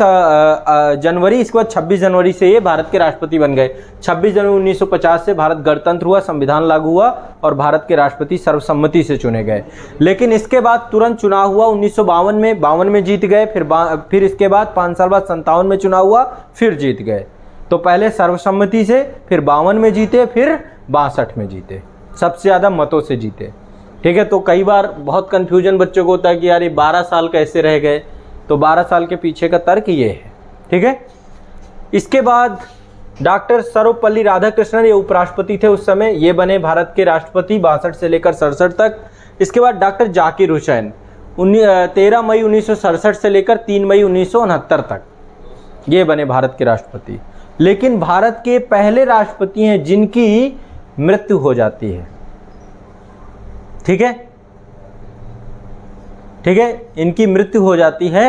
[SPEAKER 1] जनवरी, इसके बाद 26 जनवरी से ये भारत के राष्ट्रपति बन गए। 26 जनवरी 1950 से भारत गणतंत्र हुआ, संविधान लागू हुआ और भारत के राष्ट्रपति सर्वसम्मति से चुने गए। लेकिन इसके बाद तुरंत चुनाव हुआ 1952 में जीत गए, फिर इसके बाद 5 साल बाद 57 में चुनाव हुआ, फिर जीत गए। तो पहले सर्वसम्मति से, फिर 52 में जीते, फिर 62 में जीते, सबसे ज़्यादा मतों से जीते। ठीक है, तो कई बार बहुत कन्फ्यूजन बच्चों को होता है कि यार ये 12 साल कैसे रह गए, तो 12 साल के पीछे का तर्क ये है। ठीक है, इसके बाद डॉक्टर सर्वपल्ली राधाकृष्णन, ये उपराष्ट्रपति थे उस समय, ये बने भारत के राष्ट्रपति 62 से लेकर 67 तक। इसके बाद डॉक्टर जाकिर हुसैन 13 मई 1967 से लेकर 3 मई 1969 तक ये बने भारत के राष्ट्रपति। लेकिन भारत के पहले राष्ट्रपति हैं जिनकी मृत्यु हो जाती है। ठीक है, ठीक है, इनकी मृत्यु हो जाती है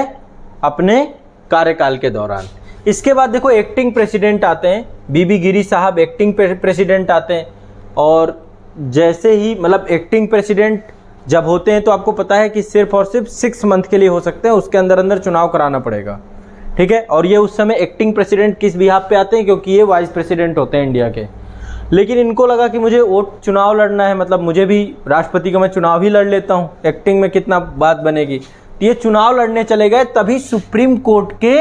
[SPEAKER 1] अपने कार्यकाल के दौरान। इसके बाद देखो एक्टिंग प्रेसिडेंट आते हैं, बीबी गिरी साहब एक्टिंग प्रेसिडेंट आते हैं। और जैसे ही मतलब एक्टिंग प्रेसिडेंट जब होते हैं तो आपको पता है कि सिर्फ और सिर्फ 6 मंथ के लिए हो सकते हैं, उसके अंदर अंदर चुनाव कराना पड़ेगा। ठीक है, और ये उस समय एक्टिंग प्रेसिडेंट किस बिहाफ पे आते हैं, क्योंकि ये वाइस प्रेसिडेंट होते हैं इंडिया के। लेकिन इनको लगा कि मुझे चुनाव लड़ना है, मतलब मुझे भी राष्ट्रपति का मैं चुनाव ही लड़ लेता हूँ, एक्टिंग में कितना बात बनेगी। तो ये चुनाव लड़ने चले गए, तभी सुप्रीम कोर्ट के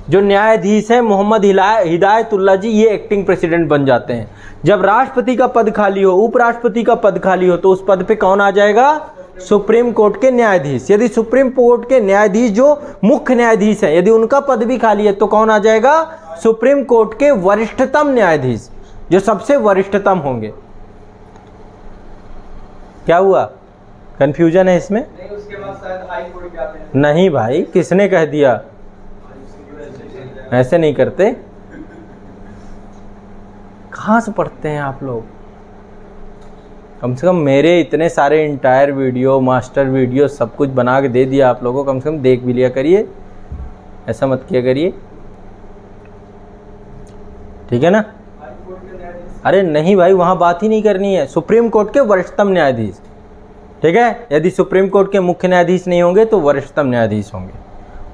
[SPEAKER 1] जो न्यायाधीश हैं मोहम्मद हिदायतुल्लाह जी, ये एक्टिंग प्रेसिडेंट बन जाते हैं। जब राष्ट्रपति का पद खाली हो, उपराष्ट्रपति का पद खाली हो, तो उस पद पे कौन आ जाएगा? सुप्रीम कोर्ट के न्यायाधीश। यदि सुप्रीम कोर्ट के न्यायाधीश जो मुख्य न्यायाधीश हैं, यदि उनका पद भी खाली है तो कौन आ जाएगा? सुप्रीम कोर्ट के वरिष्ठतम न्यायाधीश, जो सबसे वरिष्ठतम होंगे। क्या हुआ, कंफ्यूजन है इसमें?
[SPEAKER 2] नहीं, उसके बाद शायद हाई कोर्ट जाते हैं।
[SPEAKER 1] नहीं भाई, किसने कह दिया? ऐसे नहीं करते। कहाँ से पढ़ते हैं आप लोग? कम से कम मेरे इतने सारे इंटायर वीडियो, मास्टर वीडियो सब कुछ बना के दे दिया आप लोगों को, कम से कम देख भी लिया करिए, ऐसा मत किया करिए। ठीक है ना? अरे नहीं भाई, वहाँ बात ही नहीं करनी है। सुप्रीम कोर्ट के वरिष्ठतम न्यायाधीश। ठीक है, यदि सुप्रीम कोर्ट के मुख्य न्यायाधीश नहीं होंगे तो वरिष्ठतम न्यायाधीश होंगे,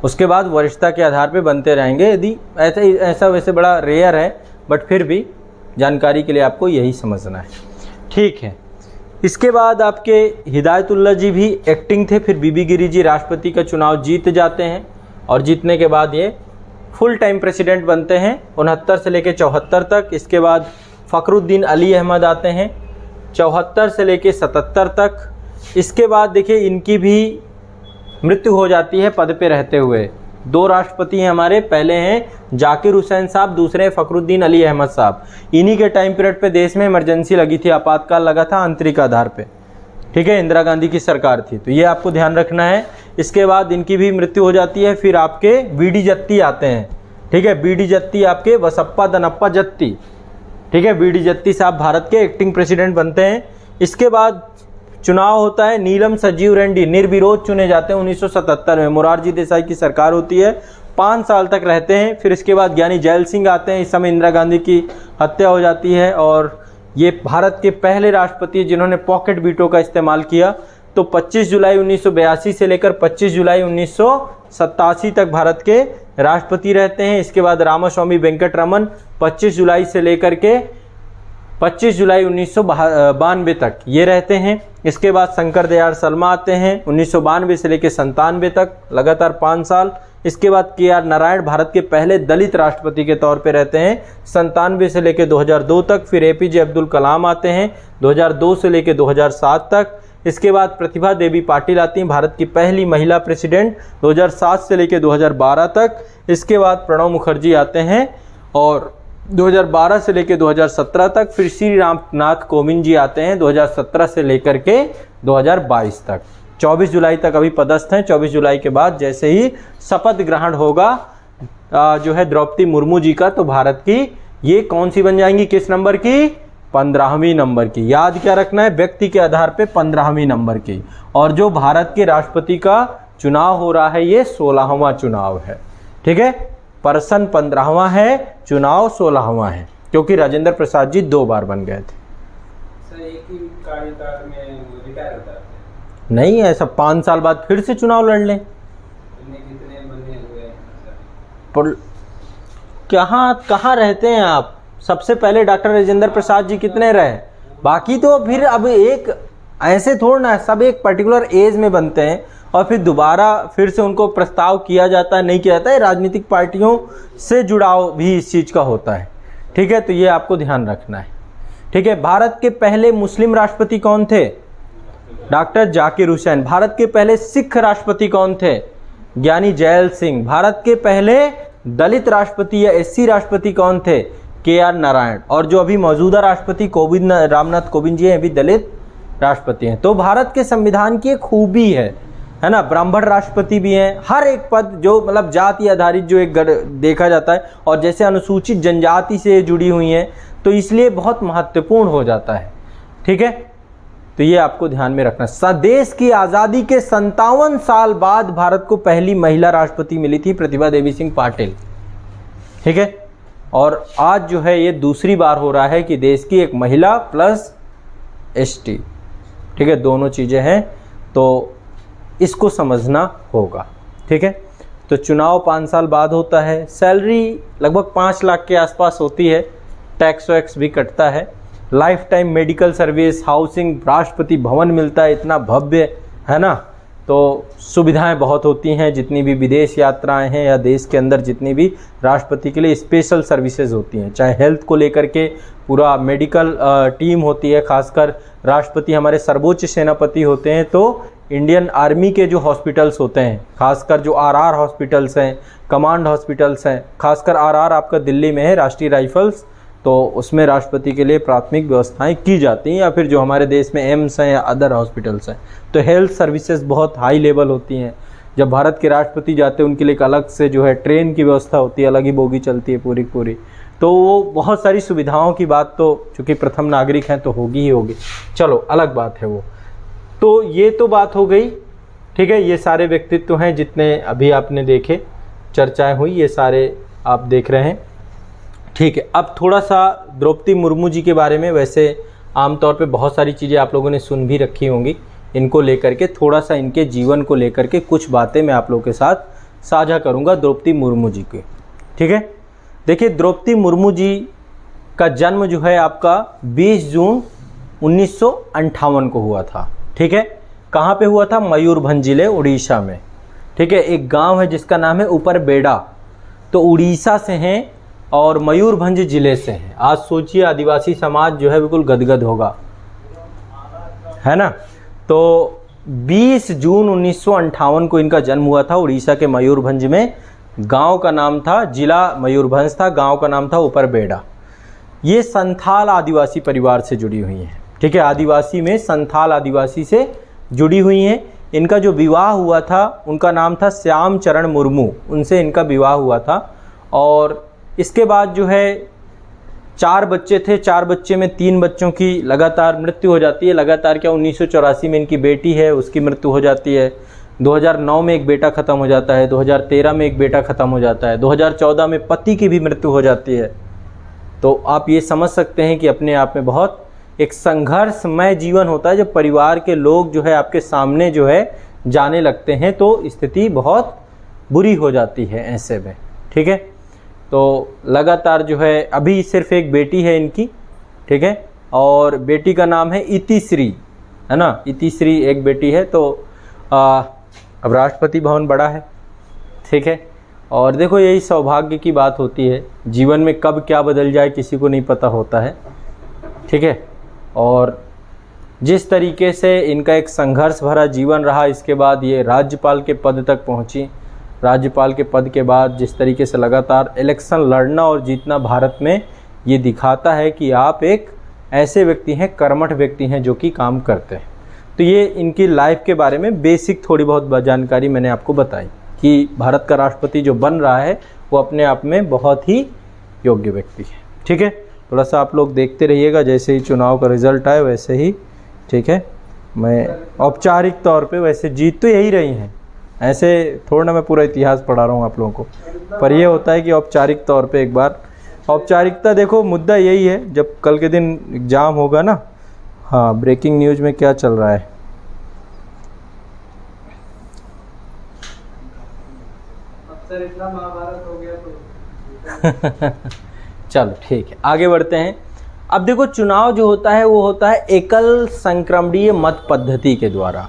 [SPEAKER 1] उसके बाद वरिष्ठता के आधार पे बनते रहेंगे। यदि ऐसा वैसे बड़ा रेयर है, बट फिर भी जानकारी के लिए आपको यही समझना है। ठीक है, इसके बाद आपके हिदायतुल्लाह जी भी एक्टिंग थे, फिर बीबी गिरी जी राष्ट्रपति का चुनाव जीत जाते हैं और जीतने के बाद ये फुल टाइम प्रेसिडेंट बनते हैं 69 से लेकर 74 तक। इसके बाद फ़खरुद्दीन अली अहमद आते हैं 74 से लेकर 77 तक। इसके बाद देखिए इनकी भी मृत्यु हो जाती है पद पे रहते हुए। 2 राष्ट्रपति हैं हमारे, पहले हैं जाकिर हुसैन साहब, दूसरे हैं फ़खरुद्दीन अली अहमद साहब। इन्हीं के टाइम पीरियड पे देश में इमरजेंसी लगी थी, आपातकाल लगा था आंतरिक आधार पे। ठीक है, इंदिरा गांधी की सरकार थी, तो ये आपको ध्यान रखना है। इसके बाद इनकी भी मृत्यु हो जाती है। फिर आपके बीडी जत्ती आते हैं। ठीक है, बीडी जत्ती आपके वसप्पा दनप्पा जत्ती। ठीक है, बीडी जत्ती साहब भारत के एक्टिंग प्रेसिडेंट बनते हैं। इसके बाद चुनाव होता है, नीलम संजीव रेड्डी निर्विरोध चुने जाते हैं 1977 में। मोरारजी देसाई की सरकार होती है, 5 साल तक रहते हैं। फिर इसके बाद ज्ञानी जैल सिंह आते हैं। इस समय इंदिरा गांधी की हत्या हो जाती है और ये भारत के पहले राष्ट्रपति जिन्होंने पॉकेट वीटो का इस्तेमाल किया। तो 25 जुलाई 1982 से लेकर 25 जुलाई 1987 तक भारत के राष्ट्रपति रहते हैं। इसके बाद रामास्वामी वेंकटरमन 25 जुलाई से लेकर के 25 जुलाई 1992 तक ये रहते हैं। इसके बाद शंकर दयाल शर्मा आते हैं 1992 से लेकर 97 तक, लगातार 5 साल। इसके बाद के आर नारायण भारत के पहले दलित राष्ट्रपति के तौर पे रहते हैं 97 से लेकर 2002 तक। फिर एपीजे अब्दुल कलाम आते हैं 2002 से लेकर 2007 तक। इसके बाद प्रतिभा देवी पाटिल आती हैं, भारत की पहली महिला प्रेसिडेंट 2007 से लेकर 2012 तक। इसके बाद प्रणब मुखर्जी आते हैं और 2012 से लेकर 2017 तक। फिर श्री रामनाथ कोविंद जी आते हैं 2017 से लेकर के 2022 तक। 24 जुलाई तक अभी पदस्थ हैं। 24 जुलाई के बाद जैसे ही शपथ ग्रहण होगा जो है द्रौपदी मुर्मू जी का, तो भारत की ये कौन सी बन जाएंगी, किस नंबर की? 15वीं नंबर की। याद क्या रखना है, व्यक्ति के आधार पे 15वीं नंबर की। और जो भारत के राष्ट्रपति का चुनाव हो रहा है ये 16वां चुनाव है। ठीक है, पर्सन 15वां है, चुनाव 16वां है, क्योंकि राजेंद्र प्रसाद जी 2 बार बन गए थे।
[SPEAKER 2] सर एक ही कार्यकाल में रिटायर होता है?
[SPEAKER 1] नहीं, ऐसा 5 साल बाद फिर से चुनाव लड़ लें।
[SPEAKER 2] कितने बनने
[SPEAKER 1] कहाँ कहाँ रहते हैं आप? सबसे पहले डॉक्टर राजेंद्र प्रसाद जी कितने रहे, बाकी तो फिर अब एक ऐसे थोड़ा ना सब एक पर्टिकुलर एज में बनते हैं और फिर दोबारा फिर से उनको प्रस्ताव किया जाता है, नहीं किया जाता है। राजनीतिक पार्टियों से जुड़ाव भी इस चीज़ का होता है, ठीक है, तो ये आपको ध्यान रखना है, ठीक है। भारत के पहले मुस्लिम राष्ट्रपति कौन थे? डॉक्टर जाकिर हुसैन। भारत के पहले सिख राष्ट्रपति कौन थे? ज्ञानी जैल सिंह। भारत के पहले दलित राष्ट्रपति या एससी राष्ट्रपति कौन थे? KR नारायण। और जो अभी मौजूदा राष्ट्रपति रामनाथ कोविंद जी हैं, अभी दलित राष्ट्रपति हैं। तो भारत के संविधान की एक खूबी है ना, ब्राह्मण राष्ट्रपति भी हैं। हर एक पद जो मतलब जाति आधारित जो एक देखा जाता है, और जैसे अनुसूचित जनजाति से जुड़ी हुई हैं तो इसलिए बहुत महत्वपूर्ण हो जाता है, ठीक है। तो ये आपको ध्यान में रखना। देश की आज़ादी के 57 साल बाद भारत को पहली महिला राष्ट्रपति मिली थी, प्रतिभा देवी सिंह पाटिल, ठीक है। और आज जो है ये दूसरी बार हो रहा है कि देश की एक महिला प्लस ST, ठीक है, दोनों चीज़ें हैं, तो इसको समझना होगा, ठीक है। तो चुनाव 5 साल बाद होता है। सैलरी लगभग 5 लाख के आसपास होती है, टैक्स वैक्स भी कटता है। Life time medical service, housing, Rashtrapati Bhavan मिलता है इतना भव्य, है ना। तो सुविधाएं बहुत होती हैं, जितनी भी विदेश यात्राएं हैं या देश के अंदर जितनी भी राष्ट्रपति के लिए स्पेशल सर्विसेज होती हैं, चाहे हेल्थ को लेकर के पूरा मेडिकल टीम होती है। खासकर राष्ट्रपति हमारे सर्वोच्च सेनापति होते हैं, तो इंडियन आर्मी के जो हॉस्पिटल्स होते हैं, खासकर जो RR हॉस्पिटल्स हैं, कमांड हॉस्पिटल्स हैं, खासकर RR आपका दिल्ली में है, राष्ट्रीय राइफल्स, तो उसमें राष्ट्रपति के लिए प्राथमिक व्यवस्थाएं की जाती हैं। या फिर जो हमारे देश में एम्स हैं या अदर हॉस्पिटल्स हैं, तो हेल्थ सर्विसेज बहुत हाई लेवल होती हैं। जब भारत के राष्ट्रपति जाते हैं उनके लिए एक अलग से जो है ट्रेन की व्यवस्था होती है, अलग ही बोगी चलती है पूरी पूरी। तो वो बहुत सारी सुविधाओं की बात तो चूँकि प्रथम नागरिक हैं तो होगी ही होगी, चलो अलग बात है वो। तो ये तो बात हो गई, ठीक है। ये सारे व्यक्तित्व हैं जितने अभी आपने देखे, चर्चाएं हुई, ये सारे आप देख रहे हैं, ठीक है। अब थोड़ा सा द्रौपदी मुर्मू जी के बारे में, वैसे आमतौर पे बहुत सारी चीज़ें आप लोगों ने सुन भी रखी होंगी, इनको लेकर के थोड़ा सा इनके जीवन को लेकर के कुछ बातें मैं आप लोगों के साथ साझा करूंगा द्रौपदी मुर्मू जी के, ठीक है। देखिए, द्रौपदी मुर्मू जी का जन्म जो है आपका 20 जून 1958 को हुआ था, ठीक है। कहाँ पे हुआ था? मयूरभंज जिले, उड़ीसा में, ठीक है। एक गांव है जिसका नाम है उपरबेड़ा, तो उड़ीसा से हैं और मयूरभंज जिले से हैं। आज सोचिए आदिवासी समाज जो है बिल्कुल गदगद होगा, है ना। तो 20 जून 1958 को इनका जन्म हुआ था उड़ीसा के मयूरभंज में। गांव का नाम था, जिला मयूरभंज था, गांव का नाम था उपरबेड़ा। ये संथाल आदिवासी परिवार से जुड़ी हुई हैं, ठीक है। आदिवासी में संथाल आदिवासी से जुड़ी हुई हैं। इनका जो विवाह हुआ था उनका नाम था श्याम चरण मुर्मू, उनसे इनका विवाह हुआ था। और इसके बाद जो है 4 बच्चे थे, 4 बच्चे में 3 बच्चों की लगातार मृत्यु हो जाती है। लगातार क्या, 1984 में इनकी बेटी है उसकी मृत्यु हो जाती है, 2009 में एक बेटा ख़त्म हो जाता है, 2013 में एक बेटा ख़त्म हो जाता है, 2014 में पति की भी मृत्यु हो जाती है। तो आप ये समझ सकते हैं कि अपने आप में बहुत एक संघर्षमय जीवन होता है। जब परिवार के लोग जो है आपके सामने जो है जाने लगते हैं तो स्थिति बहुत बुरी हो जाती है ऐसे में, ठीक है। तो लगातार जो है अभी सिर्फ एक बेटी है इनकी, ठीक है, और बेटी का नाम है इतिश्री, है ना, इतिश्री एक बेटी है। तो अब राष्ट्रपति भवन बड़ा है, ठीक है। और देखो यही सौभाग्य की बात होती है, जीवन में कब क्या बदल जाए किसी को नहीं पता होता है, ठीक है। और जिस तरीके से इनका एक संघर्ष भरा जीवन रहा, इसके बाद ये राज्यपाल के पद तक पहुंची। राज्यपाल के पद के बाद जिस तरीके से लगातार इलेक्शन लड़ना और जीतना भारत में, ये दिखाता है कि आप एक ऐसे व्यक्ति हैं, कर्मठ व्यक्ति हैं जो कि काम करते हैं। तो ये इनकी लाइफ के बारे में बेसिक थोड़ी बहुत जानकारी मैंने आपको बताई कि भारत का राष्ट्रपति जो बन रहा है वो अपने आप में बहुत ही योग्य व्यक्ति है, ठीक है। थोड़ा सा आप लोग देखते रहिएगा, जैसे ही चुनाव का रिजल्ट आए वैसे ही, ठीक है। मैं औपचारिक तौर पे, वैसे जीत तो यही रही हैं, ऐसे थोड़ा ना मैं पूरा इतिहास पढ़ा रहा हूँ आप लोगों को, पर यह होता है कि औपचारिक तौर पे एक बार औपचारिकता, देखो मुद्दा यही है, जब कल के दिन एग्ज़ाम होगा ना, हाँ, ब्रेकिंग न्यूज़ में क्या चल रहा है,
[SPEAKER 2] सर इतना महाभारत हो गया तो
[SPEAKER 1] चलो ठीक है, आगे बढ़ते हैं। अब देखो, चुनाव जो होता है वो होता है एकल संक्रमणीय मत पद्धति के द्वारा,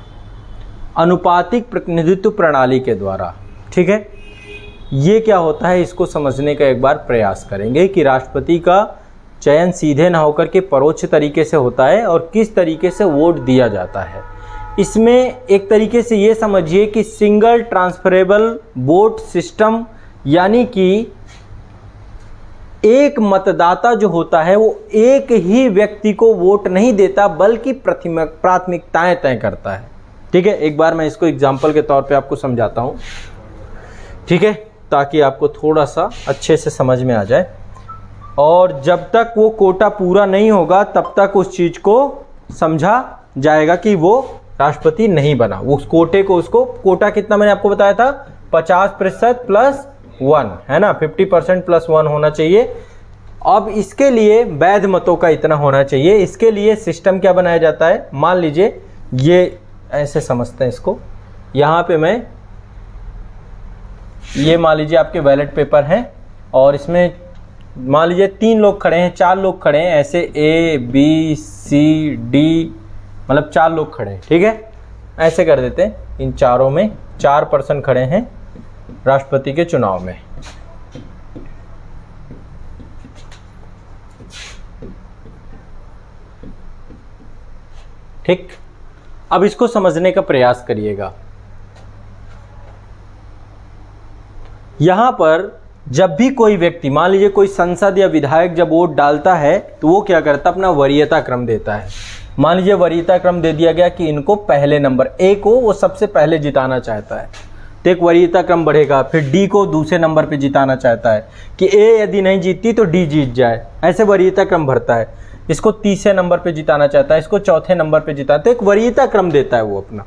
[SPEAKER 1] अनुपातिक प्रतिनिधित्व प्रणाली के द्वारा। ठीक है, ये क्या होता है इसको समझने का एक बार प्रयास करेंगे कि राष्ट्रपति का चयन सीधे ना होकर के परोक्ष तरीके से होता है और किस तरीके से वोट दिया जाता है। इसमें एक तरीके से ये समझिए कि सिंगल ट्रांसफरेबल वोट सिस्टम, यानी कि एक मतदाता जो होता है वो एक ही व्यक्ति को वोट नहीं देता बल्कि प्राथमिकताएं तय करता है। ठीक है, एक बार मैं इसको एग्जाम्पल के तौर पे आपको समझाता हूँ, ठीक है, ताकि आपको थोड़ा सा अच्छे से समझ में आ जाए। और जब तक वो कोटा पूरा नहीं होगा तब तक उस चीज़ को समझा जाएगा कि वो राष्ट्रपति नहीं बना। उस कोटे को, उसको कोटा कितना मैंने आपको बताया था, 50% प्लस 1 है ना, 50% प्लस 1 होना चाहिए। अब इसके लिए वैध मतों का इतना होना चाहिए। इसके लिए सिस्टम क्या बनाया जाता है, मान लीजिए ये ऐसे समझते हैं इसको, यहाँ पे मैं ये मान लीजिए आपके बैलेट पेपर हैं और इसमें मान लीजिए 3 लोग खड़े हैं, 4 लोग खड़े हैं, ऐसे A B C D मतलब 4 लोग खड़े हैं। ठीक है, ऐसे कर देते हैं, इन चारों में 4 पर्सन खड़े हैं राष्ट्रपति के चुनाव में। ठीक, अब इसको समझने का प्रयास करिएगा। यहां पर जब भी कोई व्यक्ति, मान लीजिए कोई सांसद या विधायक जब वोट डालता है तो वो क्या करता है, अपना वरीयता क्रम देता है। मान लीजिए वरीयता क्रम दे दिया गया कि इनको पहले नंबर A को वो सबसे पहले जिताना चाहता है, तो एक वरीयता क्रम बढ़ेगा। फिर D को दूसरे नंबर पे जिताना चाहता है कि A यदि नहीं जीतती तो D जीत जाए, ऐसे वरीयता क्रम बढ़ता है। इसको तीसरे नंबर पे जिताना चाहता है, इसको चौथे नंबर पे जिताता है, तो एक वरीयता क्रम देता है वो अपना।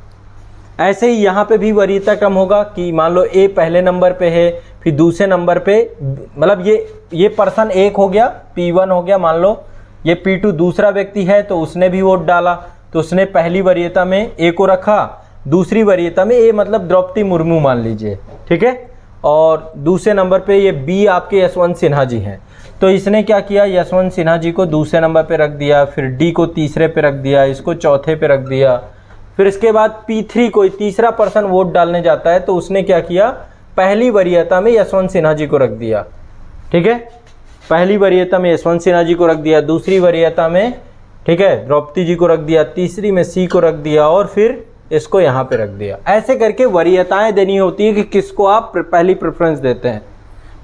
[SPEAKER 1] ऐसे ही यहाँ पे भी वरीयता क्रम होगा कि मान लो A पहले नंबर पे है, फिर दूसरे नंबर पे, मतलब ये पर्सन 1 हो गया, P1 हो गया, मान लो ये P2 दूसरा व्यक्ति है तो उसने भी वोट डाला, तो उसने पहली वरीयता में A को रखा, दूसरी वरीयता में A मतलब द्रौपदी मुर्मू मान लीजिए। ठीक है, और दूसरे नंबर पे ये B आपके यशवंत सिन्हा जी हैं, तो इसने क्या किया, यशवंत सिन्हा जी को दूसरे नंबर पे रख दिया, फिर D को तीसरे पे रख दिया, इसको चौथे पे रख दिया। फिर इसके बाद P3 कोई तीसरा पर्सन वोट डालने जाता है तो उसने क्या किया, पहली वरीयता में यशवंत सिन्हा जी को रख दिया। ठीक है, पहली वरीयता में यशवंत सिन्हा जी को रख दिया, दूसरी वरीयता में, ठीक है, द्रौपदी जी को रख दिया, तीसरी में C को रख दिया और फिर इसको यहाँ पे रख दिया। ऐसे करके वरीयताएं देनी होती है कि किसको आप पहली प्रेफरेंस देते हैं।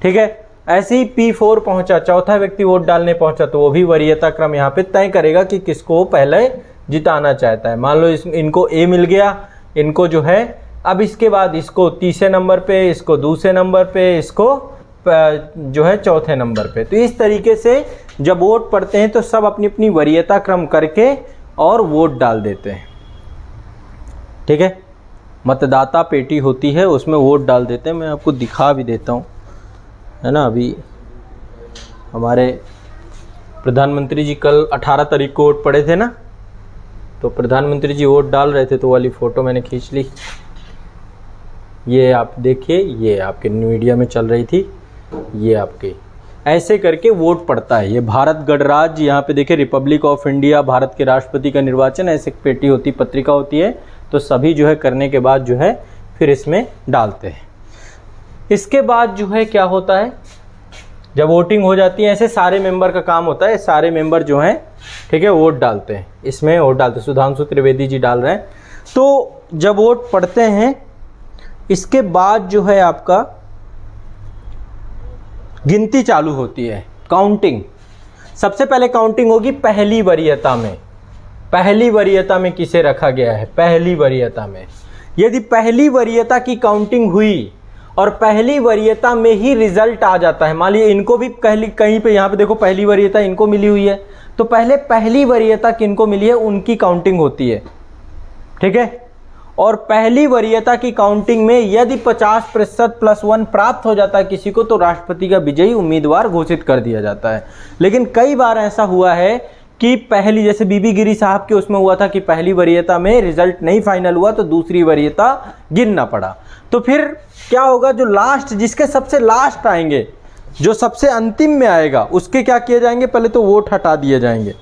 [SPEAKER 1] ठीक है, ऐसे ही P4 पहुंचा, चौथा व्यक्ति वोट डालने पहुंचा, तो वो भी वरीयता क्रम यहाँ पे तय करेगा कि किसको पहले जिताना चाहता है। मान लो इनको A मिल गया, इनको जो है, अब इसके बाद इसको तीसरे नंबर पे, इसको दूसरे नंबर पे, इसको जो है चौथे नंबर पे। तो इस तरीके से जब वोट पड़ते हैं तो सब अपनी अपनी वरीयता क्रम करके और वोट डाल देते हैं। ठीक है, मतदाता पेटी होती है उसमें वोट डाल देते हैं। मैं आपको दिखा भी देता हूँ, है ना। अभी हमारे प्रधानमंत्री जी कल 18 तारीख को वोट पड़े थे ना, तो प्रधानमंत्री जी वोट डाल रहे थे, तो वाली फ़ोटो मैंने खींच ली। ये आप देखिए, ये आपके मीडिया में चल रही थी, ये आपके ऐसे करके वोट पड़ता है। ये भारत गणराज्य, यहाँ पे देखिए रिपब्लिक ऑफ इंडिया, भारत के राष्ट्रपति का निर्वाचन, ऐसे पेटी होती, पत्रिका होती है, तो सभी जो है करने के बाद जो है फिर इसमें डालते हैं। इसके बाद जो है क्या होता है, जब वोटिंग हो जाती है, ऐसे सारे मेंबर का काम होता है, सारे मेंबर जो हैं, ठीक है, वोट डालते हैं, इसमें वोट डालते हैं। सुधांशु त्रिवेदी जी डाल रहे हैं। तो जब वोट पड़ते हैं, इसके बाद जो है आपका गिनती चालू होती है, काउंटिंग। सबसे पहले काउंटिंग होगी पहली वरीयता में। पहली वरीयता में किसे रखा गया है, पहली वरीयता में। यदि पहली वरीयता की काउंटिंग हुई और पहली वरीयता में ही रिजल्ट आ जाता है, मान लीजिए इनको भी कहीं पे, यहाँ पे देखो पहली वरीयता इनको मिली हुई है, तो पहले पहली वरीयता किनको मिली है उनकी काउंटिंग होती है। ठीक है, और पहली वरीयता की काउंटिंग में यदि 50% प्लस 1 प्राप्त हो जाता है किसी को, तो राष्ट्रपति का विजयी उम्मीदवार घोषित कर दिया जाता है। लेकिन कई बार ऐसा हुआ है कि पहली, जैसे बीबी गिरी साहब के उसमें हुआ था कि पहली वरीयता में रिजल्ट नहीं फाइनल हुआ तो दूसरी वरीयता गिनना पड़ा। तो फिर क्या होगा, जो लास्ट, जिसके सबसे लास्ट आएंगे, जो सबसे अंतिम में आएगा, उसके क्या किए जाएंगे, पहले तो वोट हटा दिए जाएंगे,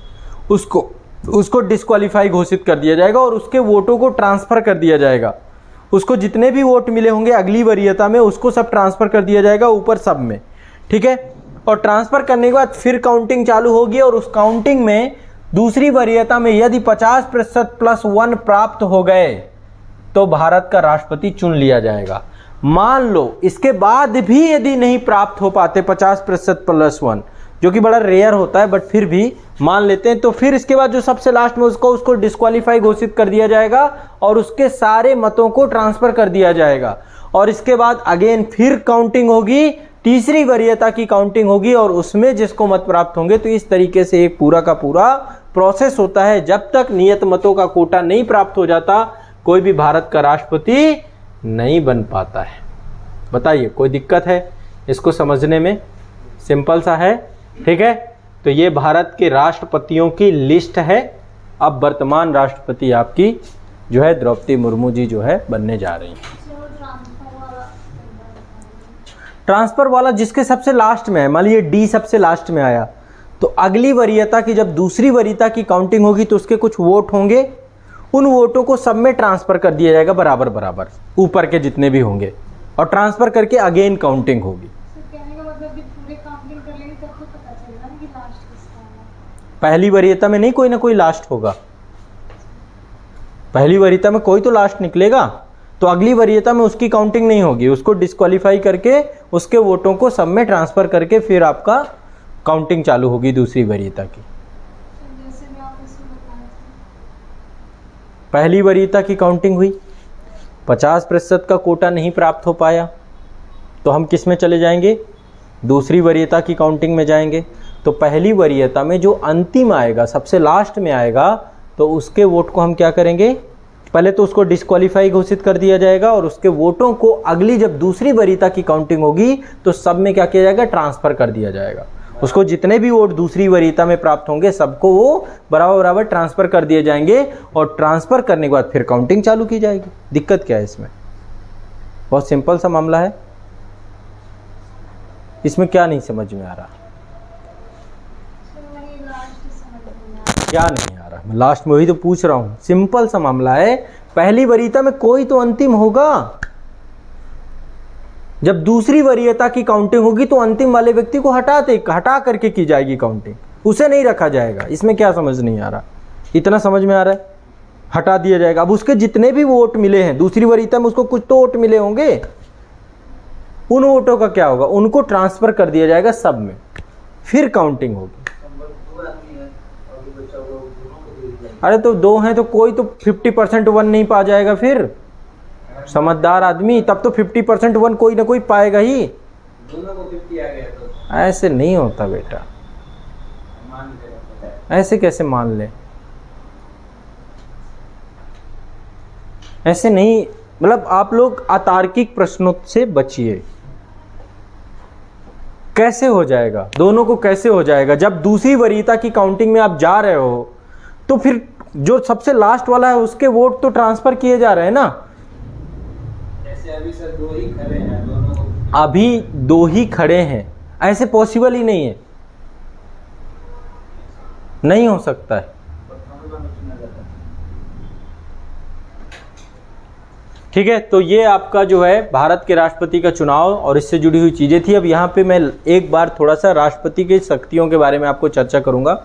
[SPEAKER 1] उसको डिस्क्वालीफाई घोषित कर दिया जाएगा और उसके वोटों को ट्रांसफ़र कर दिया जाएगा। उसको जितने भी वोट मिले होंगे अगली वरीयता में उसको सब ट्रांसफ़र कर दिया जाएगा ऊपर सब में, ठीक है। और ट्रांसफ़र करने के बाद फिर काउंटिंग चालू होगी और उस काउंटिंग में दूसरी वरीयता में यदि 50% + 1 प्राप्त हो गए तो भारत का राष्ट्रपति चुन लिया जाएगा। मान लो इसके बाद भी यदि नहीं प्राप्त हो पाते 50% + 1, जो कि बड़ा रेयर होता है, बट फिर भी मान लेते हैं, तो फिर इसके बाद जो सबसे लास्ट में उसको डिस्क्वालीफाई घोषित कर दिया जाएगा और उसके सारे मतों को ट्रांसफ़र कर दिया जाएगा। और इसके बाद अगेन फिर काउंटिंग होगी, तीसरी वरीयता की काउंटिंग होगी और उसमें जिसको मत प्राप्त होंगे। तो इस तरीके से एक पूरा का पूरा प्रोसेस होता है। जब तक नियत मतों का कोटा नहीं प्राप्त हो जाता कोई भी भारत का राष्ट्रपति नहीं बन पाता है। बताइए कोई दिक्कत है इसको समझने में? सिंपल सा है, ठीक है। तो ये भारत के राष्ट्रपतियों की लिस्ट है। अब वर्तमान राष्ट्रपति आपकी जो है द्रौपदी मुर्मू जी जो है बनने जा रही हैं। ट्रांसफ़र वाला जिसके सबसे लास्ट में है, मान लीजिए डी सबसे लास्ट में आया, तो अगली वरीयता की जब दूसरी वरीयता की काउंटिंग होगी तो उसके कुछ वोट होंगे, उन वोटों को सब में ट्रांसफ़र कर दिया जाएगा बराबर बराबर, ऊपर के जितने भी होंगे, और ट्रांसफ़र करके अगेन काउंटिंग होगी। पहली वरीयता में नहीं कोई ना कोई लास्ट होगा, पहली वरीयता में कोई तो लास्ट निकलेगा, तो अगली वरीयता में उसकी काउंटिंग नहीं होगी, उसको डिस्क्वालीफाई करके उसके वोटों को सब में ट्रांसफ़र करके फिर आपका काउंटिंग चालू होगी दूसरी वरीयता की। पहली वरीयता की काउंटिंग हुई, 50% का कोटा नहीं प्राप्त हो पाया, तो हम किस में चले जाएंगे? दूसरी वरीयता की काउंटिंग में जाएंगे। तो पहली वरीयता में जो अंतिम आएगा, सबसे लास्ट में आएगा, तो उसके वोट को हम क्या करेंगे? पहले तो उसको डिस्क्वालीफाई घोषित कर दिया जाएगा और उसके वोटों को अगली जब दूसरी वरीयता की काउंटिंग होगी तो सब में क्या किया जाएगा? ट्रांसफ़र कर दिया जाएगा। उसको जितने भी वोट दूसरी वरीयता में प्राप्त होंगे सबको वो बराबर बराबर ट्रांसफ़र कर दिए जाएंगे और ट्रांसफ़र करने के बाद फिर काउंटिंग चालू की जाएगी। दिक्कत क्या है इसमें? बहुत सिंपल सा मामला है। इसमें क्या नहीं समझ में आ रहा? क्या नहीं आ रहा? मैं लास्ट में वही तो पूछ रहा हूँ। सिंपल सा मामला है, पहली वरीयता में कोई तो अंतिम होगा, जब दूसरी वरीयता की काउंटिंग होगी तो अंतिम वाले व्यक्ति को हटा करके की जाएगी काउंटिंग, उसे नहीं रखा जाएगा। इसमें क्या समझ नहीं आ रहा? इतना समझ में आ रहा है? हटा दिया जाएगा। अब उसके जितने भी वोट मिले हैं दूसरी वरीयता में, उसको कुछ तो वोट मिले होंगे, उन वोटों का क्या होगा? उनको ट्रांसफ़र कर दिया जाएगा सब में, फिर काउंटिंग होगी। अरे तो 2 हैं तो कोई तो 50% 1 नहीं पा जाएगा फिर? समझदार आदमी, तब तो 50% 1 कोई ना कोई पाएगा ही।
[SPEAKER 2] दोनों को 50 आ गया तो
[SPEAKER 1] ऐसे नहीं होता बेटा, ऐसे कैसे मान ले? ऐसे नहीं, मतलब आप लोग अतार्किक प्रश्नों से बचिए। कैसे हो जाएगा? दोनों को कैसे हो जाएगा? जब दूसरी वरीयता की काउंटिंग में आप जा रहे हो तो फिर जो सबसे लास्ट वाला है उसके वोट तो ट्रांसफ़र किए जा रहे हैं ना।
[SPEAKER 2] अभी सर 2 ही खड़े हैं, दोनों को
[SPEAKER 1] अभी 2 ही खड़े हैं, ऐसे पॉसिबल ही नहीं है, नहीं हो सकता है। ठीक है, तो ये आपका जो है भारत के राष्ट्रपति का चुनाव और इससे जुड़ी हुई चीज़ें थी। अब यहाँ पे मैं एक बार थोड़ा सा राष्ट्रपति की शक्तियों के बारे में आपको चर्चा करूँगा।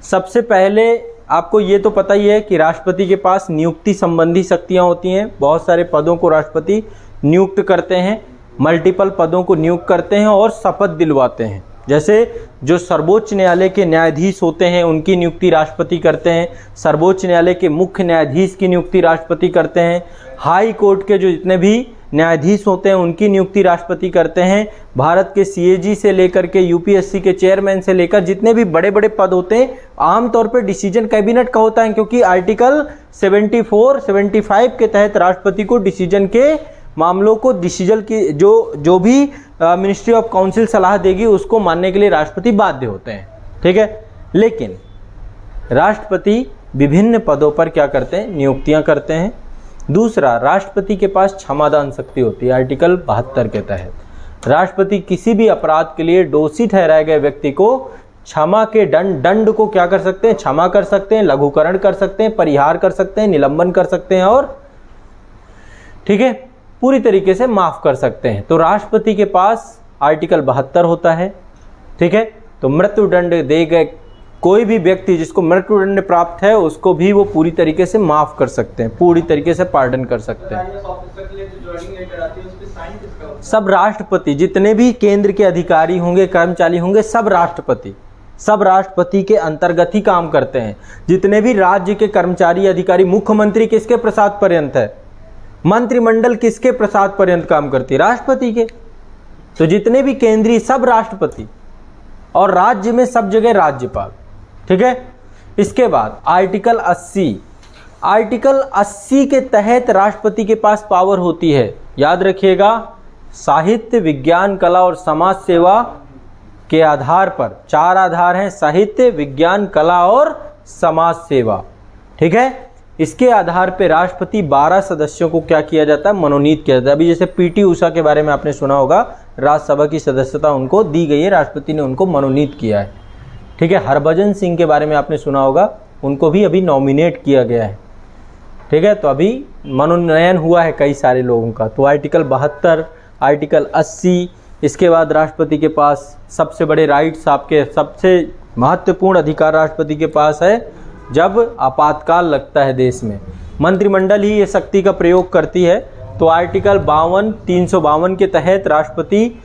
[SPEAKER 1] सबसे पहले आपको ये तो पता ही है कि राष्ट्रपति के पास नियुक्ति संबंधी शक्तियाँ होती हैं। बहुत सारे पदों को राष्ट्रपति नियुक्त करते हैं, मल्टीपल पदों को नियुक्त करते हैं और शपथ दिलवाते हैं। जैसे जो सर्वोच्च न्यायालय के न्यायाधीश होते हैं उनकी नियुक्ति राष्ट्रपति करते हैं, सर्वोच्च न्यायालय के मुख्य न्यायाधीश की नियुक्ति राष्ट्रपति करते हैं, हाई कोर्ट के जो जितने भी न्यायाधीश होते हैं उनकी नियुक्ति राष्ट्रपति करते हैं, भारत के CAG से लेकर के UPSC के चेयरमैन से लेकर जितने भी बड़े बड़े पद होते हैं आमतौर पर डिसीजन कैबिनेट का होता है, क्योंकि आर्टिकल 74-75 के तहत राष्ट्रपति को डिसीजन के मामलों को डिसीजन की जो भी मिनिस्ट्री ऑफ काउंसिल सलाह देगी उसको मानने के लिए राष्ट्रपति बाध्य होते हैं। ठीक है, लेकिन राष्ट्रपति विभिन्न पदों पर क्या करते हैं, नियुक्तियां करते हैं। दूसरा, राष्ट्रपति के पास क्षमादान शक्ति होती है आर्टिकल 72 के तहत। राष्ट्रपति किसी भी अपराध के लिए दोषी ठहराए गए व्यक्ति को क्षमा के दंड को क्या कर सकते हैं, क्षमा कर सकते हैं, लघुकरण कर सकते हैं, परिहार कर सकते हैं, निलंबन कर सकते हैं और ठीक है पूरी तरीके से माफ कर सकते हैं। तो राष्ट्रपति के पास आर्टिकल 72 होता है। ठीक है, तो मृत्युदंड दे गए कोई भी व्यक्ति जिसको मृत्युदंड प्राप्त है उसको भी वो पूरी तरीके से माफ कर सकते हैं, पूरी तरीके से पार्डन कर सकते हैं। सब राष्ट्रपति, जितने भी केंद्र के अधिकारी होंगे, कर्मचारी होंगे, सब राष्ट्रपति के अंतर्गत ही काम करते हैं। जितने भी राज्य के कर्मचारी अधिकारी, मुख्यमंत्री किसके प्रसाद पर्यंत है, मंत्रिमंडल किसके प्रसाद पर्यंत काम करती है, राष्ट्रपति के। तो जितने भी केंद्रीय सब राष्ट्रपति और राज्य में सब जगह राज्यपाल। ठीक है, इसके बाद आर्टिकल 80 के तहत राष्ट्रपति के पास पावर होती है, याद रखिएगा, साहित्य, विज्ञान, कला और समाज सेवा के आधार पर। 4 आधार हैं, साहित्य, विज्ञान, कला और समाज सेवा। ठीक है, इसके आधार पे राष्ट्रपति 12 सदस्यों को क्या किया जाता है, मनोनीत किया जाता है। अभी जैसे पीटी उषा के बारे में आपने सुना होगा, राज्यसभा की सदस्यता उनको दी गई है, राष्ट्रपति ने उनको मनोनीत किया है। ठीक है, हरभजन सिंह के बारे में आपने सुना होगा, उनको भी अभी नॉमिनेट किया गया है। ठीक है, तो अभी मनोनयन हुआ है कई सारे लोगों का। तो आर्टिकल 72, आर्टिकल 80, इसके बाद राष्ट्रपति के पास सबसे बड़े राइट्स, आपके सबसे महत्वपूर्ण अधिकार राष्ट्रपति के पास है जब आपातकाल लगता है देश में। मंत्रिमंडल ही ये शक्ति का प्रयोग करती है। तो आर्टिकल 352 के तहत राष्ट्रपति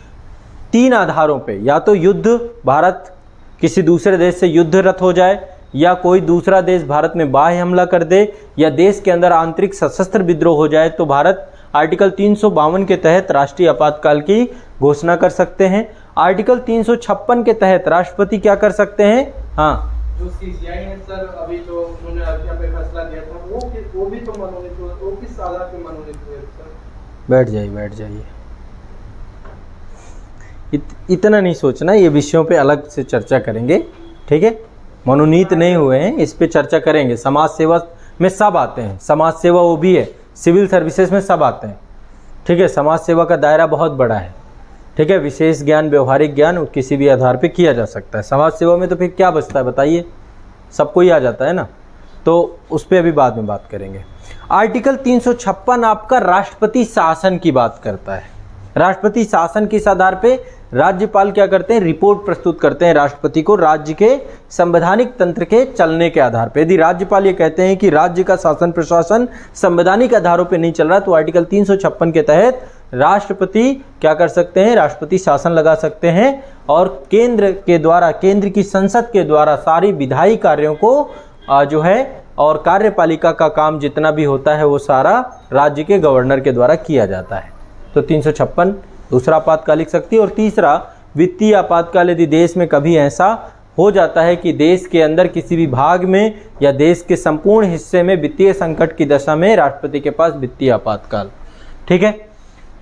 [SPEAKER 1] 3 आधारों पे, या तो युद्ध, भारत किसी दूसरे देश से युद्धरत हो जाए, या कोई दूसरा देश भारत में बाह्य हमला कर दे, या देश के अंदर आंतरिक सशस्त्र विद्रोह हो जाए, तो भारत आर्टिकल 352 के तहत राष्ट्रीय आपातकाल की घोषणा कर सकते हैं। आर्टिकल 356 के तहत राष्ट्रपति क्या कर सकते हैं, हाँ,
[SPEAKER 2] जो सीसीआई है सर, अभी जो उन्होंने यहाँ पे फैसला दिया था, वो भी तो मनोनीत हुआ, वो किस आधार पे मनोनीत हुए सर? बैठ जाइए।
[SPEAKER 1] इतना नहीं सोचना, ये विषयों पे अलग से चर्चा करेंगे। ठीक है, मनोनीत नहीं हुए हैं, इस पे चर्चा करेंगे। समाज सेवा में सब आते हैं, समाज सेवा वो भी है, सिविल सर्विसेज में सब आते हैं। ठीक है, समाज सेवा का दायरा बहुत बड़ा है। ठीक है, विशेष ज्ञान, व्यवहारिक ज्ञान किसी भी आधार पे किया जा सकता है। समाज सेवा में तो फिर क्या बचता है बताइए, सबको ही आ जाता है ना, तो उस पर अभी बाद में बात करेंगे। आर्टिकल 356 आपका राष्ट्रपति शासन की बात करता है। राष्ट्रपति शासन किस आधार पे, राज्यपाल क्या करते हैं, रिपोर्ट प्रस्तुत करते हैं राष्ट्रपति को राज्य के संवैधानिक तंत्र के चलने के आधार पे। यदि राज्यपाल ये कहते हैं कि राज्य का शासन प्रशासन संवैधानिक आधारों पे नहीं चल रहा, तो आर्टिकल 356 के तहत राष्ट्रपति क्या कर सकते हैं, राष्ट्रपति शासन लगा सकते हैं और केंद्र के द्वारा, केंद्र की संसद के द्वारा सारी विधायी कार्यों को जो है और कार्यपालिका का काम जितना भी होता है वो सारा राज्य के गवर्नर के द्वारा किया जाता है। तो 356 दूसरा आपातकालिक शक्ति। और तीसरा वित्तीय आपातकाल, यदि देश में कभी ऐसा हो जाता है कि देश के अंदर किसी भी भाग में या देश के संपूर्ण हिस्से में वित्तीय संकट की दशा में राष्ट्रपति के पास वित्तीय आपातकाल। ठीक है,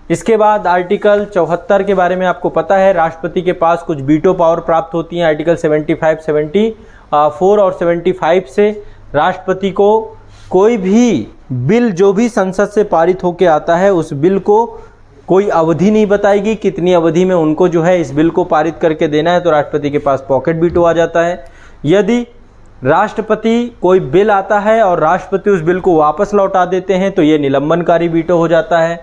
[SPEAKER 1] इसके बाद आर्टिकल 74 के बारे में आपको पता है, राष्ट्रपति के पास कुछ वीटो पावर प्राप्त होती हैं। आर्टिकल 75, 74 और 75 से राष्ट्रपति को कोई भी बिल जो भी संसद से पारित होकर आता है उस बिल को कोई अवधि नहीं बताएगी, कितनी अवधि में उनको जो है इस बिल को पारित करके देना है, तो राष्ट्रपति के पास पॉकेट वीटो आ जाता है। यदि राष्ट्रपति कोई बिल आता है और राष्ट्रपति उस बिल को वापस लौटा देते हैं तो ये निलंबनकारी वीटो हो जाता है।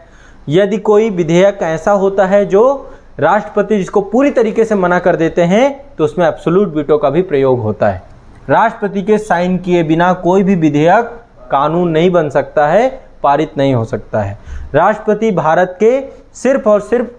[SPEAKER 1] यदि कोई विधेयक ऐसा होता है जो राष्ट्रपति जिसको पूरी तरीके से मना कर देते हैं तो उसमें एब्सोल्यूट वीटो का भी प्रयोग होता है। राष्ट्रपति के साइन किए बिना कोई भी विधेयक कानून नहीं बन सकता है, पारित नहीं हो सकता है। राष्ट्रपति भारत के सिर्फ और सिर्फ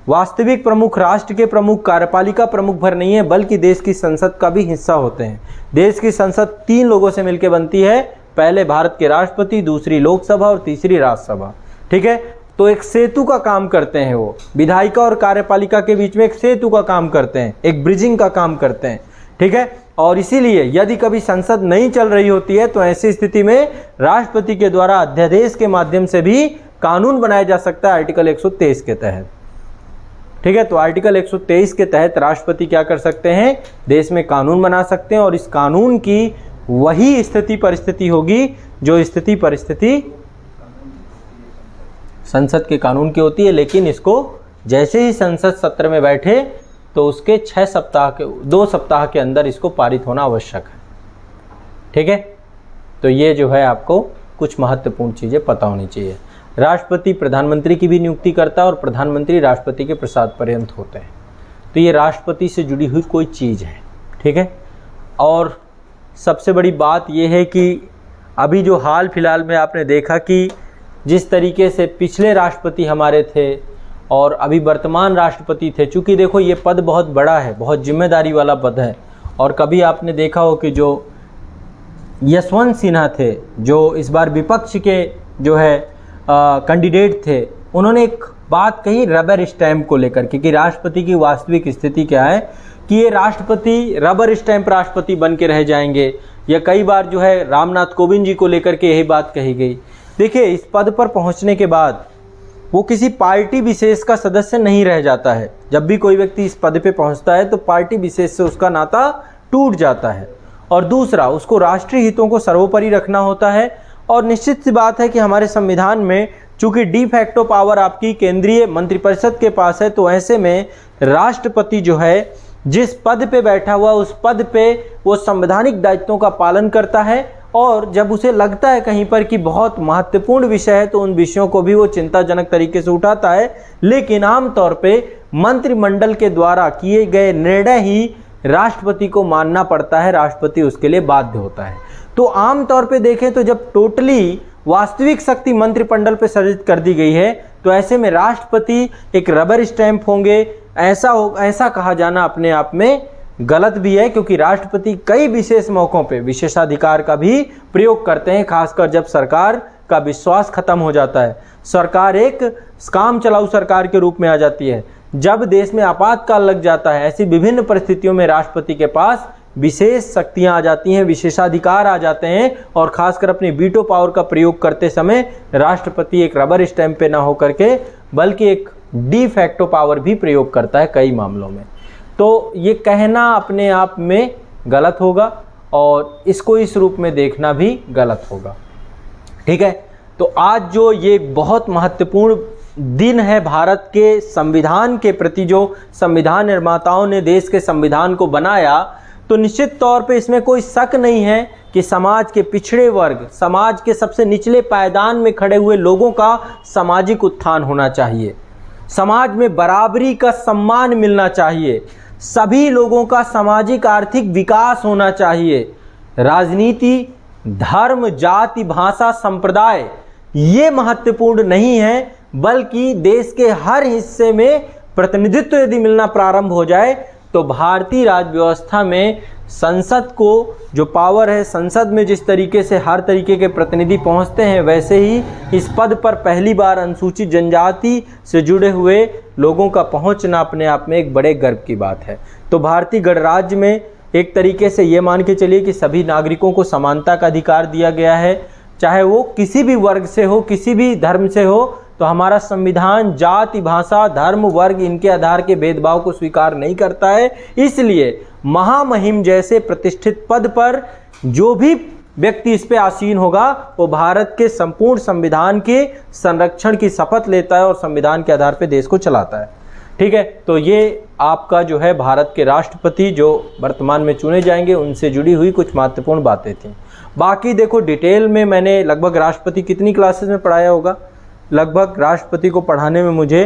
[SPEAKER 1] वास्तविक प्रमुख, राष्ट्र के प्रमुख, कार्यपालिका प्रमुख भर नहीं है, बल्कि देश की संसद का भी हिस्सा होते हैं। देश की संसद 3 लोगों से मिलकर बनती है, पहले भारत के राष्ट्रपति, दूसरी लोकसभा और तीसरी राज्यसभा। ठीक है, तो एक सेतु का काम करते हैं, वो विधायिका और कार्यपालिका के बीच में एक सेतु का काम करते हैं, एक ब्रिजिंग का काम करते हैं। ठीक है, और इसीलिए यदि कभी संसद नहीं चल रही होती है तो ऐसी स्थिति में राष्ट्रपति के द्वारा अध्यादेश के माध्यम से भी कानून बनाया जा सकता है आर्टिकल 123 के तहत। ठीक है, तो आर्टिकल 123 के तहत राष्ट्रपति क्या कर सकते हैं, देश में कानून बना सकते हैं और इस कानून की वही स्थिति परिस्थिति होगी जो स्थिति परिस्थिति संसद के कानून की होती है। लेकिन इसको जैसे ही संसद सत्र में बैठे तो उसके 2 सप्ताह के अंदर इसको पारित होना आवश्यक है। ठीक है, तो ये जो है आपको कुछ महत्वपूर्ण चीज़ें पता होनी चाहिए। राष्ट्रपति प्रधानमंत्री की भी नियुक्ति करता है और प्रधानमंत्री राष्ट्रपति के प्रसाद पर्यंत होते हैं। तो ये राष्ट्रपति से जुड़ी हुई कोई चीज़ है। ठीक है, और सबसे बड़ी बात ये है कि अभी जो हाल फिलहाल में आपने देखा कि जिस तरीके से पिछले राष्ट्रपति हमारे थे और अभी वर्तमान राष्ट्रपति थे, चूँकि देखो ये पद बहुत बड़ा है, बहुत जिम्मेदारी वाला पद है। और कभी आपने देखा हो कि जो यशवंत सिन्हा थे, जो इस बार विपक्ष के जो है कैंडिडेट थे, उन्होंने एक बात कही रबर स्टैम्प को लेकर के कि राष्ट्रपति की वास्तविक स्थिति क्या है, कि ये राष्ट्रपति रबर स्टैम्प राष्ट्रपति बन के रह जाएंगे। या कई बार जो है रामनाथ कोविंद जी को लेकर के यही बात कही गई। देखिए, इस पद पर पहुंचने के बाद वो किसी पार्टी विशेष का सदस्य नहीं रह जाता है। जब भी कोई व्यक्ति इस पद पे पहुंचता है तो पार्टी विशेष से उसका नाता टूट जाता है। और दूसरा, उसको राष्ट्रीय हितों को सर्वोपरि रखना होता है। और निश्चित सी बात है कि हमारे संविधान में चूंकि डी फैक्टो पावर आपकी केंद्रीय मंत्रिपरिषद के पास है, तो ऐसे में राष्ट्रपति जो है जिस पद पे बैठा हुआ उस पद पे वो संवैधानिक दायित्वों का पालन करता है। और जब उसे लगता है कहीं पर कि बहुत महत्वपूर्ण विषय है तो उन विषयों को भी वो चिंताजनक तरीके से उठाता है। लेकिन आमतौर पे मंत्रिमंडल के द्वारा किए गए निर्णय ही राष्ट्रपति को मानना पड़ता है, राष्ट्रपति उसके लिए बाध्य होता है। तो आमतौर पे देखें तो जब टोटली वास्तविक शक्ति मंत्रिमंडल पे सृजित कर दी गई है तो ऐसे में राष्ट्रपति एक रबर स्टैंप होंगे, ऐसा कहा जाना अपने आप में गलत भी है। क्योंकि राष्ट्रपति कई विशेष मौकों पे विशेषाधिकार का भी प्रयोग करते हैं, खासकर जब सरकार का विश्वास खत्म हो जाता है, सरकार एक काम चलाऊ सरकार के रूप में आ जाती है, जब देश में आपातकाल लग जाता है, ऐसी विभिन्न परिस्थितियों में राष्ट्रपति के पास विशेष शक्तियां आ जाती हैं, विशेषाधिकार आ जाते हैं। और खासकर अपनी वीटो पावर का प्रयोग करते समय राष्ट्रपति एक रबर स्टैंप पे ना होकर के बल्कि एक डी फैक्टो पावर भी प्रयोग करता है कई मामलों में। तो ये कहना अपने आप में गलत होगा और इसको इस रूप में देखना भी गलत होगा। ठीक है, तो आज जो ये बहुत महत्वपूर्ण दिन है भारत के संविधान के प्रति, जो संविधान निर्माताओं ने देश के संविधान को बनाया, तो निश्चित तौर पे इसमें कोई शक नहीं है कि समाज के पिछड़े वर्ग, समाज के सबसे निचले पायदान में खड़े हुए लोगों का सामाजिक उत्थान होना चाहिए, समाज में बराबरी का सम्मान मिलना चाहिए, सभी लोगों का सामाजिक आर्थिक विकास होना चाहिए। राजनीति, धर्म, जाति, भाषा, संप्रदाय ये महत्वपूर्ण नहीं है, बल्कि देश के हर हिस्से में प्रतिनिधित्व यदि मिलना प्रारंभ हो जाए तो भारतीय राज्य व्यवस्था में संसद को जो पावर है, संसद में जिस तरीके से हर तरीके के प्रतिनिधि पहुंचते हैं, वैसे ही इस पद पर पहली बार अनुसूचित जनजाति से जुड़े हुए लोगों का पहुंचना अपने आप में एक बड़े गर्व की बात है। तो भारतीय गणराज्य में एक तरीके से ये मान के चलिए कि सभी नागरिकों को समानता का अधिकार दिया गया है, चाहे वो किसी भी वर्ग से हो, किसी भी धर्म से हो। तो हमारा संविधान जाति, भाषा, धर्म, वर्ग इनके आधार के भेदभाव को स्वीकार नहीं करता है। इसलिए महामहिम जैसे प्रतिष्ठित पद पर जो भी व्यक्ति इस पे आसीन होगा वो भारत के संपूर्ण संविधान के संरक्षण की शपथ लेता है और संविधान के आधार पर देश को चलाता है। ठीक है, तो ये आपका जो है भारत के राष्ट्रपति जो वर्तमान में चुने जाएंगे उनसे जुड़ी हुई कुछ महत्वपूर्ण बातें थी। बाकी देखो डिटेल में मैंने लगभग राष्ट्रपति कितनी क्लासेस में पढ़ाया होगा, लगभग राष्ट्रपति को पढ़ाने में मुझे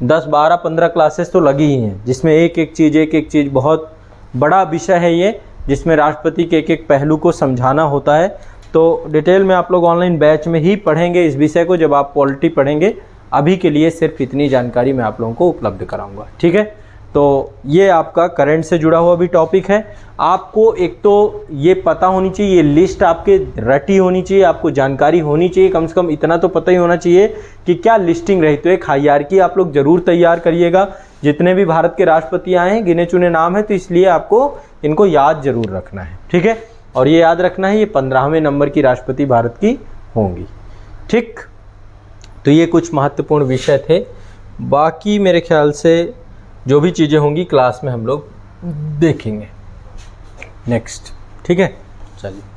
[SPEAKER 1] 10, 12, 15 क्लासेस तो लगी ही हैं, जिसमें एक एक चीज़ बहुत बड़ा विषय है ये, जिसमें राष्ट्रपति के एक पहलू को समझाना होता है। तो डिटेल में आप लोग ऑनलाइन बैच में ही पढ़ेंगे इस विषय को जब आप पॉलिटी पढ़ेंगे। अभी के लिए सिर्फ इतनी जानकारी मैं आप लोगों को उपलब्ध कराऊंगा। ठीक है, तो ये आपका करंट से जुड़ा हुआ भी टॉपिक है। आपको एक तो ये पता होनी चाहिए, ये लिस्ट आपके रटी होनी चाहिए, आपको जानकारी होनी चाहिए, कम से कम इतना तो पता ही होना चाहिए कि क्या लिस्टिंग रही। तो एक हायरार्की आप लोग जरूर तैयार करिएगा। जितने भी भारत के राष्ट्रपति आए हैं गिने चुने नाम है, तो इसलिए आपको इनको याद जरूर रखना है। ठीक है, और ये याद रखना है ये 15वें नंबर की राष्ट्रपति भारत की होंगी। ठीक, तो ये कुछ महत्वपूर्ण विषय थे। बाकी मेरे ख्याल से जो भी चीज़ें होंगी क्लास में हम लोग देखेंगे नेक्स्ट। ठीक है, चलिए।